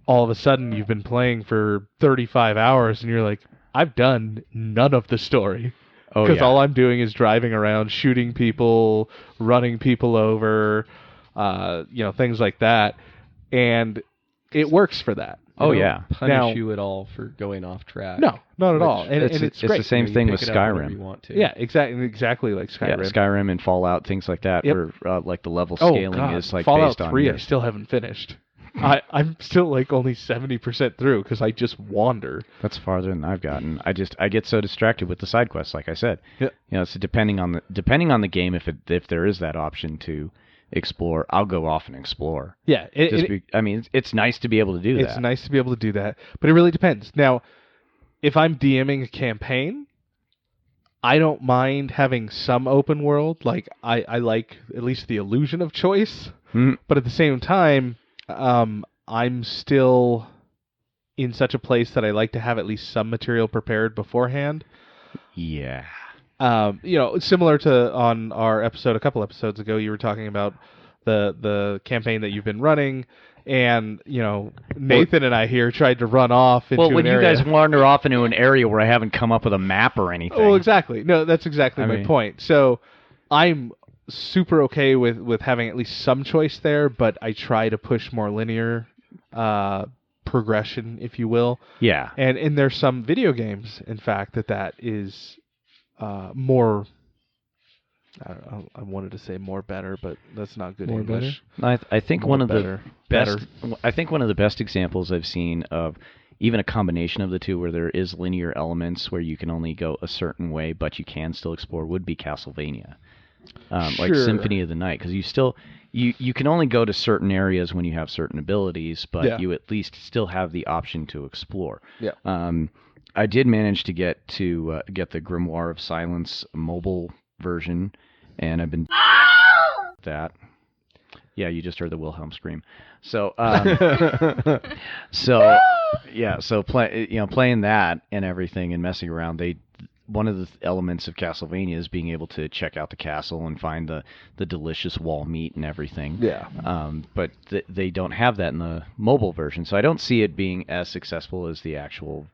all of a sudden you've been playing for 35 hours and you're like, I've done none of the story. Oh, Because yeah. all I'm doing is driving around, shooting people, running people over, things like that. And it works for that. Oh, They don't yeah. Punish Now- you at all for going off track. No, not at Which- all. And it's it's the great. same You thing pick with it up whenever Skyrim. you want to. Yeah, exactly like Skyrim. Yeah, Skyrim and Fallout, things like that, Yep. where like the level Oh, scaling God. is like Fallout based on 3 I your... still haven't finished. I'm still like only 70% through because I just wander. That's farther than I've gotten. I get so distracted with the side quests, like I said. Yep. So depending on the game, if there is that option to explore, I'll go off and explore. Yeah, It's nice to be able to do that. it's nice to be able to do that, but it really depends. Now, if I'm DMing a campaign, I don't mind having some open world. Like, I like at least the illusion of choice. Mm. But at the same time, I'm still in such a place that I like to have at least some material prepared beforehand. Yeah. Similar to on our episode a couple episodes ago, you were talking about the campaign that you've been running, and Nathan and I here tried to run off into Well, when an you area. guys wander off into an area where I haven't come up with a map or anything. Well, exactly. No, that's exactly I my mean- point. So I'm super okay with having at least some choice there, but I try to push more linear progression, if you will. Yeah. And there's some video games, in fact, that is more. I wanted to say more better, but that's not good More English. I think More one of better. the best. I think one of the best examples I've seen of even a combination of the two, where there is linear elements where you can only go a certain way, but you can still explore, would be Castlevania, like Sure. Symphony of the Night, because you can only go to certain areas when you have certain abilities, but Yeah. you at least still have the option to explore. Yeah. I did manage to get the Grimoire of Silence mobile version, and I've been that. Yeah, you just heard the Wilhelm scream. So, playing that and everything and messing around, one of the elements of Castlevania is being able to check out the castle and find the delicious wall meat and everything. Yeah. But they don't have that in the mobile version, so I don't see it being as successful as the actual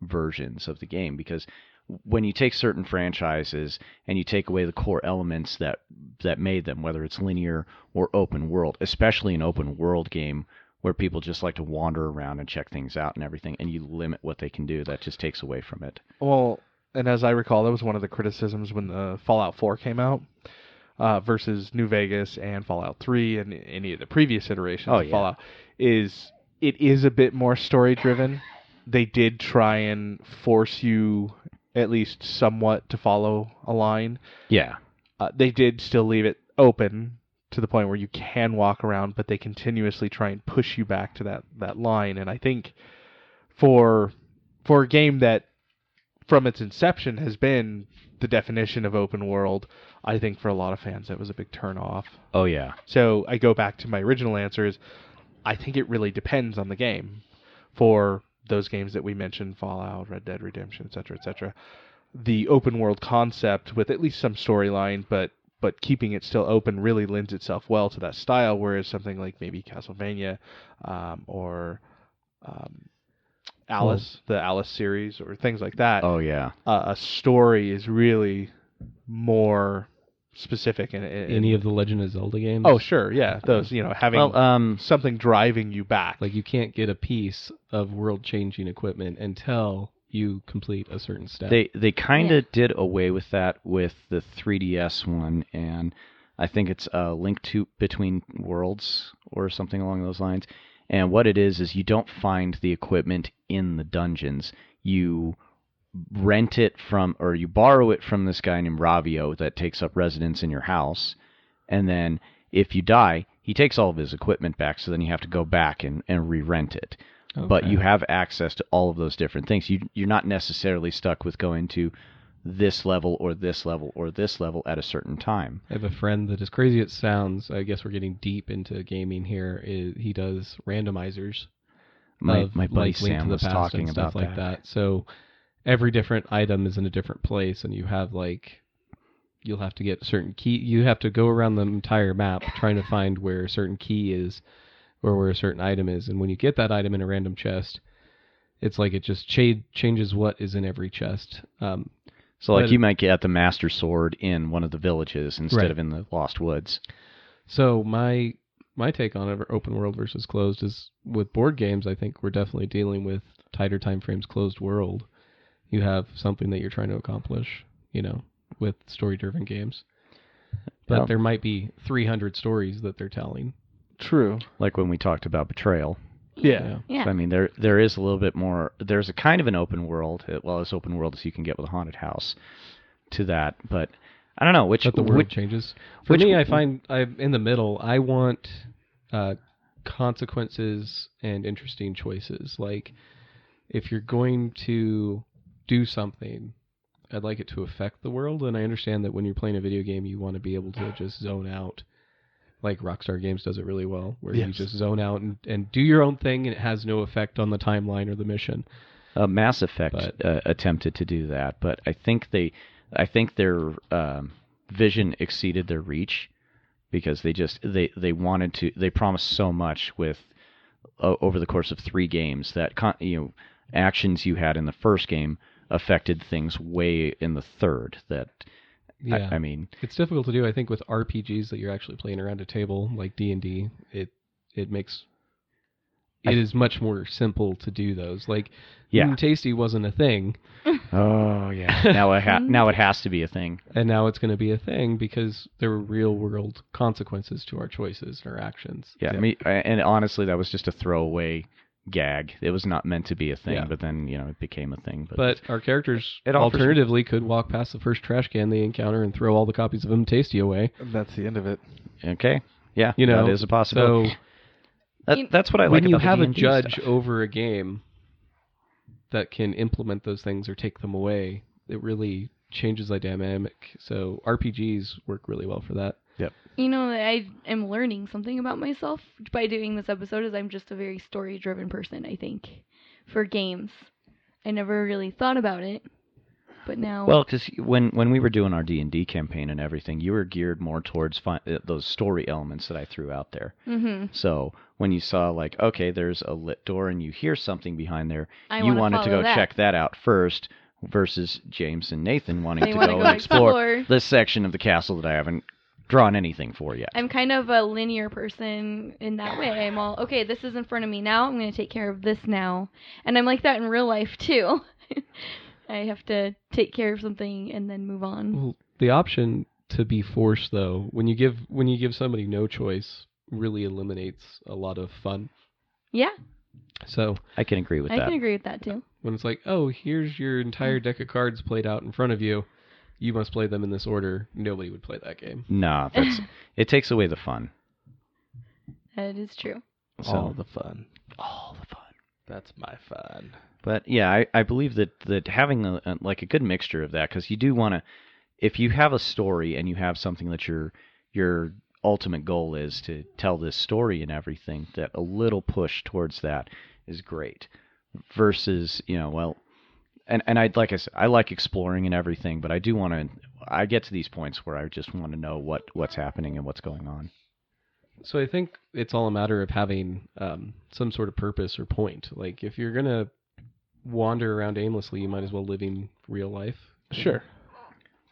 versions of the game, because when you take certain franchises and you take away the core elements that made them, whether it's linear or open world, especially an open world game where people just like to wander around and check things out and everything, and you limit what they can do, that just takes away from it. Well, and as I recall, that was one of the criticisms when the Fallout 4 came out versus New Vegas and Fallout 3 and any of the previous iterations of Fallout, is it is a bit more story-driven. They did try and force you at least somewhat to follow a line. Yeah. They did still leave it open to the point where you can walk around, but they continuously try and push you back to that line. And I think for a game that from its inception has been the definition of open world. I think for a lot of fans that was a big turn-off. Oh, yeah. So I go back to my original answer is I think it really depends on the game. For those games that we mentioned, Fallout, Red Dead Redemption, etc., the open world concept with at least some storyline, but keeping it still open really lends itself well to that style, whereas something like maybe Castlevania or Alice, the Alice series, or things like that. Oh, yeah. A story is really more specific. In Any of the Legend of Zelda games? Oh, sure, yeah. Those, having something driving you back. Like, you can't get a piece of world-changing equipment until you complete a certain step. They kind of did away with that with the 3DS one, and I think it's a Link Between Worlds or something along those lines. And what it is you don't find the equipment in the dungeons. You rent it from, or you borrow it from this guy named Ravio that takes up residence in your house. And then if you die, he takes all of his equipment back, so then you have to go back and re-rent it. Okay. But you have access to all of those different things. You're not necessarily stuck with going to this level or this level or this level at a certain time. I have a friend that, as crazy as it sounds, I guess we're getting deep into gaming here, he does randomizers. My buddy Sam was talking about stuff like that. So every different item is in a different place, and you have you'll have to get a certain key. You have to go around the entire map trying to find where a certain key is or where a certain item is. And when you get that item in a random chest, it's like it just changes what is in every chest. So like you might get the Master Sword in one of the villages instead of in the Lost Woods. So my take on it, open world versus closed, is with board games, I think we're definitely dealing with tighter time frames, closed world. You have something that you're trying to accomplish, with story-driven games. But there might be 300 stories that they're telling. True. Like when we talked about Betrayal. Yeah. Yeah. So, I mean, there is a little bit more. There's a kind of an open world, as open world as you can get with a haunted house, to that. But I don't know But the world changes. For me, I find I'm in the middle. I want consequences and interesting choices. Like, if you're going to do something, I'd like it to affect the world. And I understand that when you're playing a video game, you want to be able to just zone out. Like Rockstar Games does it really well, where you just zone out and do your own thing, and it has no effect on the timeline or the mission. Mass Effect attempted to do that, but I think their vision exceeded their reach, because they wanted to. They promised so much with over the course of 3 games that actions you had in the first game affected things way in the third. That. Yeah, I mean, it's difficult to do. I think with RPGs that you're actually playing around a table, like D&D, it is much more simple to do those. Like, Tasty wasn't a thing. Oh yeah, now it has to be a thing, and now it's going to be a thing because there were real world consequences to our choices and our actions. Yeah, and honestly, that was just a throwaway gag. It was not meant to be a thing, but then it became a thing. But our characters alternatively could walk past the first trash can they encounter and throw all the copies of Tasty away. And that's the end of it. Okay, yeah, that is a possibility. So that's what I like. When you about have the a D&D judge stuff. over a game that can implement those things or take them away, it really changes the dynamic. So RPGs work really well for that. Yep. I am learning something about myself by doing this episode, is I'm just a very story-driven person, I think, for games. I never really thought about it, but now... Well, because when we were doing our D&D campaign and everything, you were geared more towards those story elements that I threw out there. Mm-hmm. So when you saw, okay, there's a lit door and you hear something behind there, you wanted to go check that out first, versus James and Nathan wanting to go and explore this section of the castle that I haven't drawn anything for yet. I'm kind of a linear person in that way. I'm all, okay, this is in front of me now, I'm going to take care of this now. And I'm like that in real life, too. I have to take care of something and then move on. Well, the option to be forced, though, when you give somebody no choice, really eliminates a lot of fun. Yeah. So I can agree with that. I can agree with that, too. When it's like, oh, here's your entire deck of cards played out in front of you. You must play them in this order. Nobody would play that game. Nah, it takes away the fun. That is true. All the fun. All the fun. That's my fun. But yeah, I believe that having like a good mixture of that, because you do want to, if you have a story and you have something that your ultimate goal is to tell this story and everything, that a little push towards that is great. Versus, well, and I like I said, I like exploring and everything, but I do want to. I get to these points where I just want to know what's happening and what's going on. So I think it's all a matter of having some sort of purpose or point. Like if you're gonna wander around aimlessly, you might as well live in real life. Sure.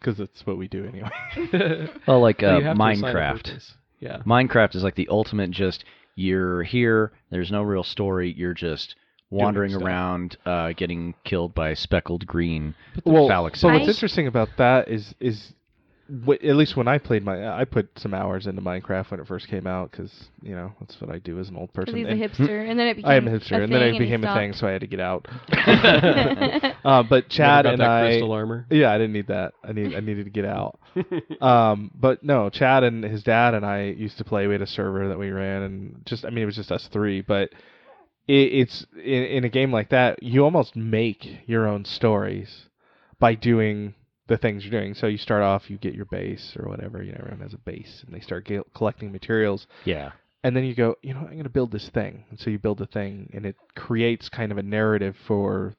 Because that's what we do anyway. Well, like But you have to assign a Minecraft. purpose. Yeah. Minecraft is like the ultimate. Just you're here. There's no real story. You're just wandering stuff. around, getting killed by speckled green Well, phallic so what's cells. interesting about that is at least when I played I put some hours into Minecraft when it first came out because that's what I do as an old person. Because he's a And hipster, and then it became I am a hipster, and then it became a thing, stopped. so I had to get out. But Chad Never got and that I, crystal armor. yeah, I didn't need that. I needed to get out. But no, Chad and his dad and I used to play. We had a server that we ran, and it was just us three. But it's in a game like that, you almost make your own stories by doing the things you're doing. So you start off, you get your base or whatever. Everyone has a base, and they start collecting materials. Yeah. And then you go, I'm going to build this thing. And so you build the thing, and it creates kind of a narrative for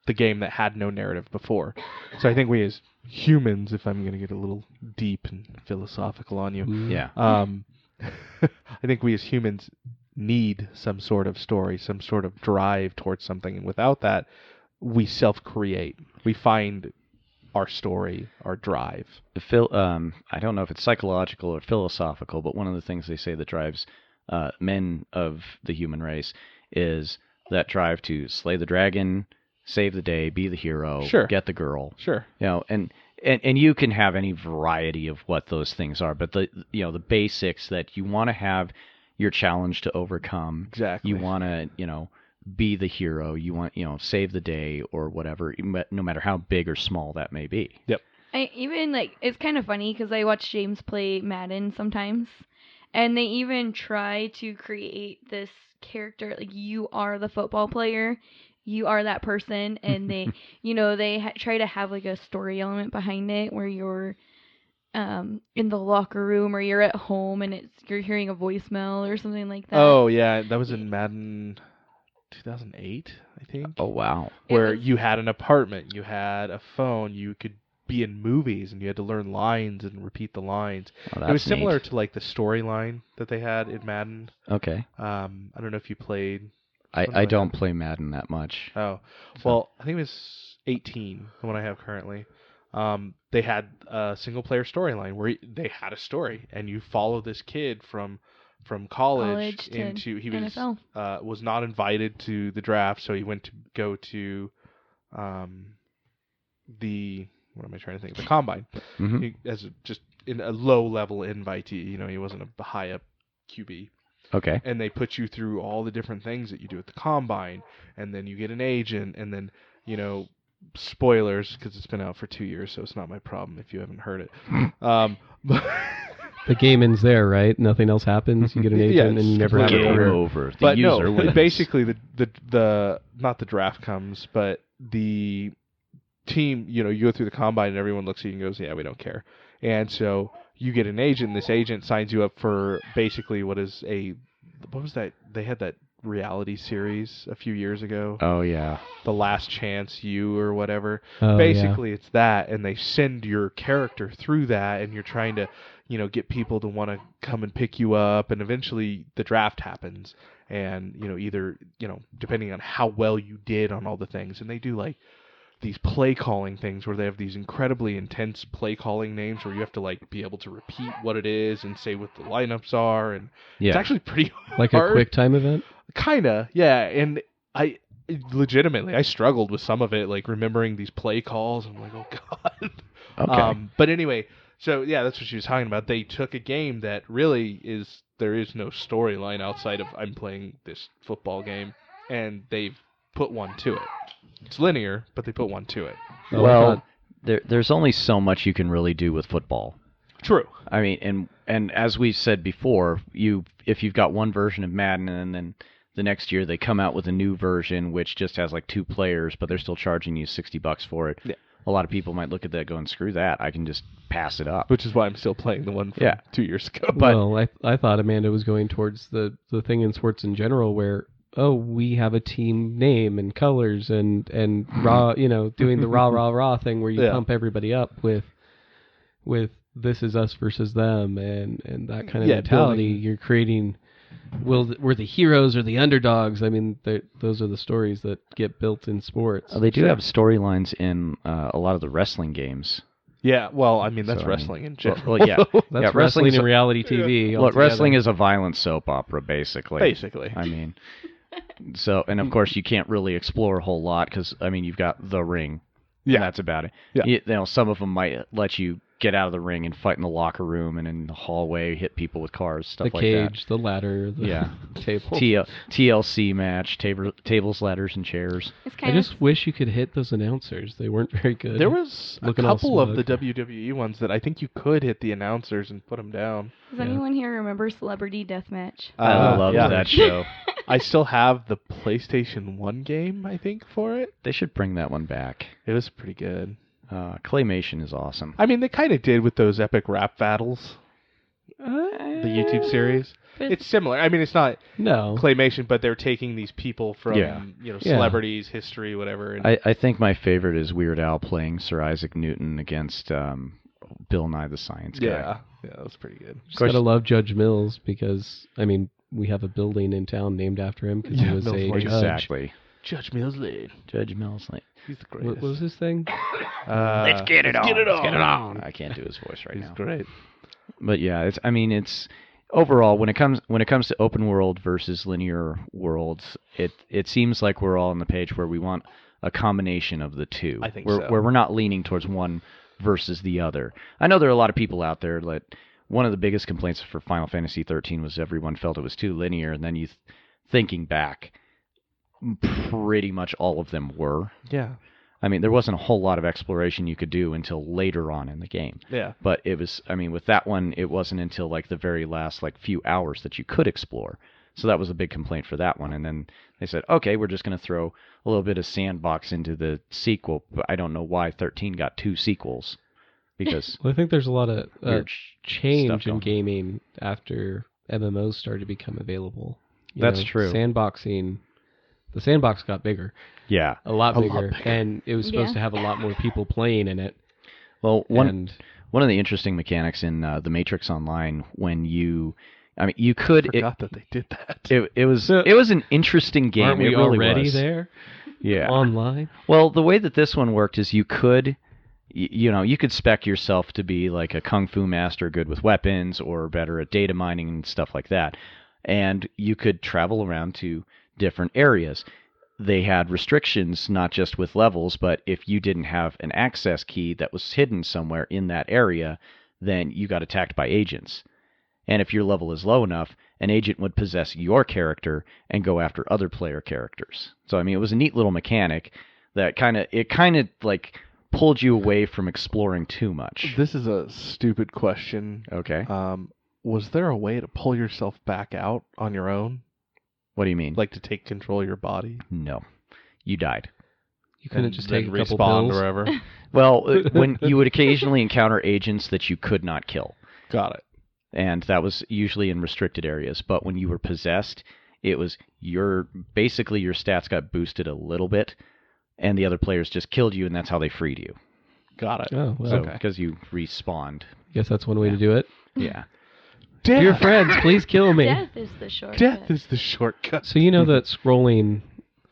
the game that had no narrative before. So I think we as humans, if I'm going to get a little deep and philosophical on you, Yeah. I think we as humans need some sort of story, some sort of drive towards something. And without that, we self-create. We find our story, our drive. I don't know if it's psychological or philosophical, but one of the things they say that drives men of the human race is that drive to slay the dragon, save the day, be the hero, Sure. get the girl. Sure. And you can have any variety of what those things are, but the basics that you want to have your challenge to overcome. Exactly. You want to, be the hero. You want, save the day or whatever, no matter how big or small that may be. Yep. It's kind of funny because I watch James play Madden sometimes, and they even try to create this character, like you are the football player, you are that person, and they, they try to have like a story element behind it where you're in the locker room or you're at home and you're hearing a voicemail or something like that. Oh, yeah. That was in Madden 2008, I think. Oh, wow. Where you had an apartment, you had a phone, you could be in movies, and you had to learn lines and repeat the lines. Oh, It was that's similar neat. to like the storyline that they had in Madden. Okay. I don't know if you played. I don't play Madden that much. Oh, well, I think it was 18, the one I have currently. They had a single-player storyline where they had a story, and you follow this kid from college to into he NFL. Was not invited to the draft, so he went to go to the what am I trying to think? The combine. Mhm. He, just in a low-level invitee. He wasn't a high-up QB. Okay. And they put you through all the different things that you do at the combine, and then you get an agent, and then spoilers because it's been out for 2 years, so it's not my problem if you haven't heard it. But The game ends there, right? Nothing else happens. You get an Yeah, agent and you it's never have a completely Game career. over. The but user no, wins. basically the not the draft comes, but the team. You go through the combine, and everyone looks at you and goes, "Yeah, we don't care." And so you get an agent. And this agent signs you up for basically what was that? They had that reality series a few years ago. Oh, yeah. The Last Chance You or whatever. Oh, Basically, it's that, and they send your character through that, and you're trying to, get people to want to come and pick you up, and eventually the draft happens, and either depending on how well you did on all the things, and they do like these play calling things where they have these incredibly intense play calling names where you have to like be able to repeat what it is and say what the lineups are, and Yeah. it's actually pretty Like hard. a quick time event? Kinda, yeah. And I legitimately struggled with some of it, like remembering these play calls. I'm like, oh god. Okay. But anyway, so yeah, that's what she was talking about. They took a game that really there is no storyline outside of I'm playing this football game, and they've put one to it. It's linear, but they put one to it. Oh, I well, thought- there's only so much you can really do with football. True. I mean, and as we said before, if you've got one version of Madden and then the next year they come out with a new version which just has like 2 players, but they're still charging you $60 for it. Yeah. A lot of people might look at that going, screw that, I can just pass it up. Which is why I'm still playing the one from 2 years ago. But well, I thought Amanda was going towards the thing in sports in general where, oh, we have a team name and colors and raw, doing the rah thing where you pump everybody up with this is us versus them and that kind of mentality. You're creating, we're the heroes or the underdogs. I mean, those are the stories that get built in sports. they do have storylines in a lot of the wrestling games. Yeah, well, I mean, that's wrestling in general. Well, yeah. That's wrestling in reality TV. Look, altogether. wrestling is a violent soap opera, basically. Basically. I mean, so, and of course you can't really explore a whole lot because, I mean, you've got the ring. Yeah. And that's about it. Yeah. Some of them might let you get out of the ring and fight in the locker room and in the hallway, hit people with cars, stuff like that. The cage, the ladder, the table. TLC match, tables, ladders, and chairs. I just wish you could hit those announcers. They weren't very good. There was Looking a couple all of the smug. WWE ones that I think you could hit the announcers and put them down. Does anyone here remember Celebrity Deathmatch? I loved that show. I still have the PlayStation 1 game, I think, for it. They should bring that one back. It was pretty good. Claymation is awesome. I mean, they kind of did with those epic rap battles. The YouTube series. It's similar. I mean, it's not claymation, but they're taking these people from celebrities, history, whatever. And I think my favorite is Weird Al playing Sir Isaac Newton against Bill Nye the Science Guy. Yeah, that was pretty good. Just gotta love Judge Mills because, I mean, we have a building in town named after him because he was a judge. Exactly. Judge Mills Lane. Judge Mills Lane. He's the greatest. What was his thing? Let's get it on. Let's get it on. I can't do his voice right now. He's great. But yeah, it's overall when it comes to open world versus linear worlds, it seems like we're all on the page where we want a combination of the two. I think so. Where we're not leaning towards one versus the other. I know there are a lot of people out there that one of the biggest complaints for Final Fantasy 13 was everyone felt it was too linear, and then thinking back, pretty much all of them were. Yeah. I mean, there wasn't a whole lot of exploration you could do until later on in the game. Yeah. But it was, I mean, with that one, it wasn't until like the very last few hours that you could explore. So that was a big complaint for that one. And then they said, okay, we're just going to throw a little bit of sandbox into the sequel. But I don't know why 13 got 2 sequels. Because well, I think there's a lot of change in going. gaming after MMOs started to become available. That's true. The sandbox got bigger. Yeah. A lot bigger. And it was supposed to have a lot more people playing in it. Well, one of the interesting mechanics in The Matrix Online, when you could... I forgot that they did that. It was an interesting game. Aren't we it really already was. there? Yeah. Online? Well, the way that this one worked is you could... you could spec yourself to be like a kung fu master good with weapons or better at data mining and stuff like that. And you could travel around to different areas. They had restrictions not just with levels, but if you didn't have an access key that was hidden somewhere in that area, then you got attacked by agents. And if your level is low enough, an agent would possess your character and go after other player characters. So I mean, it was a neat little mechanic that kind of pulled you away from exploring too much. This is a stupid question. Okay. Was there a way to pull yourself back out on your own? What do you mean? Like to take control of your body? No. You died. You couldn't just take a couple respawn pills? or whatever. Well, when you would occasionally encounter agents that you could not kill. Got it. And that was usually in restricted areas. But when you were possessed, it was basically your stats got boosted a little bit, and the other players just killed you, and that's how they freed you. Got it. Oh, well, okay. Because you respawned. I guess that's one way to do it. Yeah. Death. Dear friends, please kill me. Death is the shortcut. Death is the shortcut. So you know that scrolling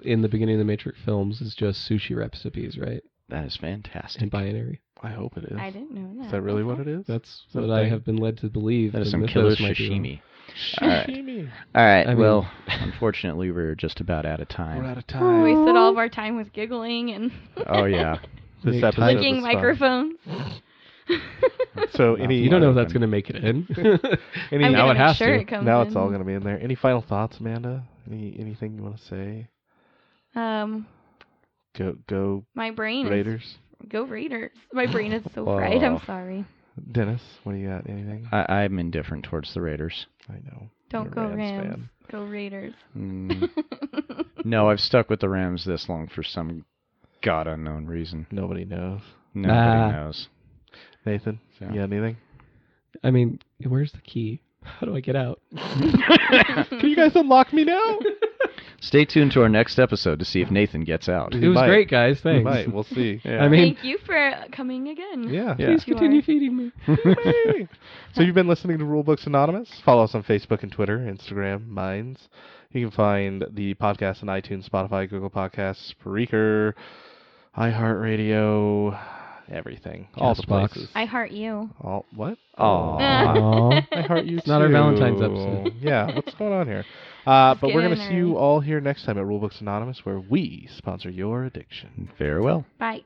in the beginning of the Matrix films is just sushi recipes, right? That is fantastic. In binary. I hope it is. I didn't know that. Is that really what it is? That's what I have been led to believe. That is The some mythos killer might be wrong. sashimi. Sashimi. All right. I mean- Well, unfortunately, we're just about out of time. We're out of We time. wasted all of our time with giggling and Oh, yeah. This Make episode time. licking was fun. microphones. So any You don't know if that's going to make it in. any I'm now gonna it make has sure to. it comes now in. it's all going to be in there. Any final thoughts, Amanda? Anything you want to say? Go My brain Raiders. is go Raiders. My brain is so Whoa. fried. I'm sorry. Dennis, what do you got? Anything? I'm indifferent towards the Raiders. I know. Don't You're go a Rams. fan. Go Raiders. No, I've stuck with the Rams this long for some god unknown reason. Nobody knows. Nobody knows. Nathan, So. you got anything? I mean, where's the key? How do I get out? Can you guys unlock me now? Stay tuned to our next episode to see if Nathan gets out. He It was might. great, guys. We Thanks. might. We'll see. I mean, Thank you for coming again. Yeah. Yeah. please continue You are. feeding me. Yay. So you've been listening to Rulebooks Anonymous. Follow us on Facebook and Twitter, Instagram, Minds. You can find the podcast on iTunes, Spotify, Google Podcasts, Spreaker, iHeartRadio, everything. All the Castbox. places. I heart you. All what? Aw. I heart you It's not our too. Valentine's episode. Yeah, what's going on here? But we're get going to in see you early. all here next time at Rulebooks Anonymous, where we sponsor your addiction. Farewell. Bye.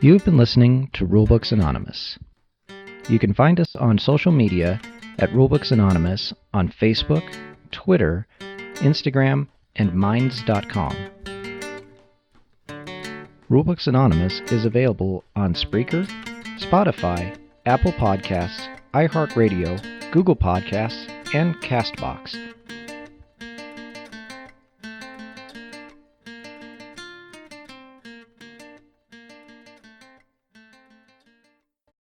You've been listening to Rulebooks Anonymous. You can find us on social media at Rulebooks Anonymous on Facebook, Twitter, Instagram, and Minds.com. Rulebooks Anonymous is available on Spreaker, Spotify, Apple Podcasts, iHeartRadio, Google Podcasts, and Castbox.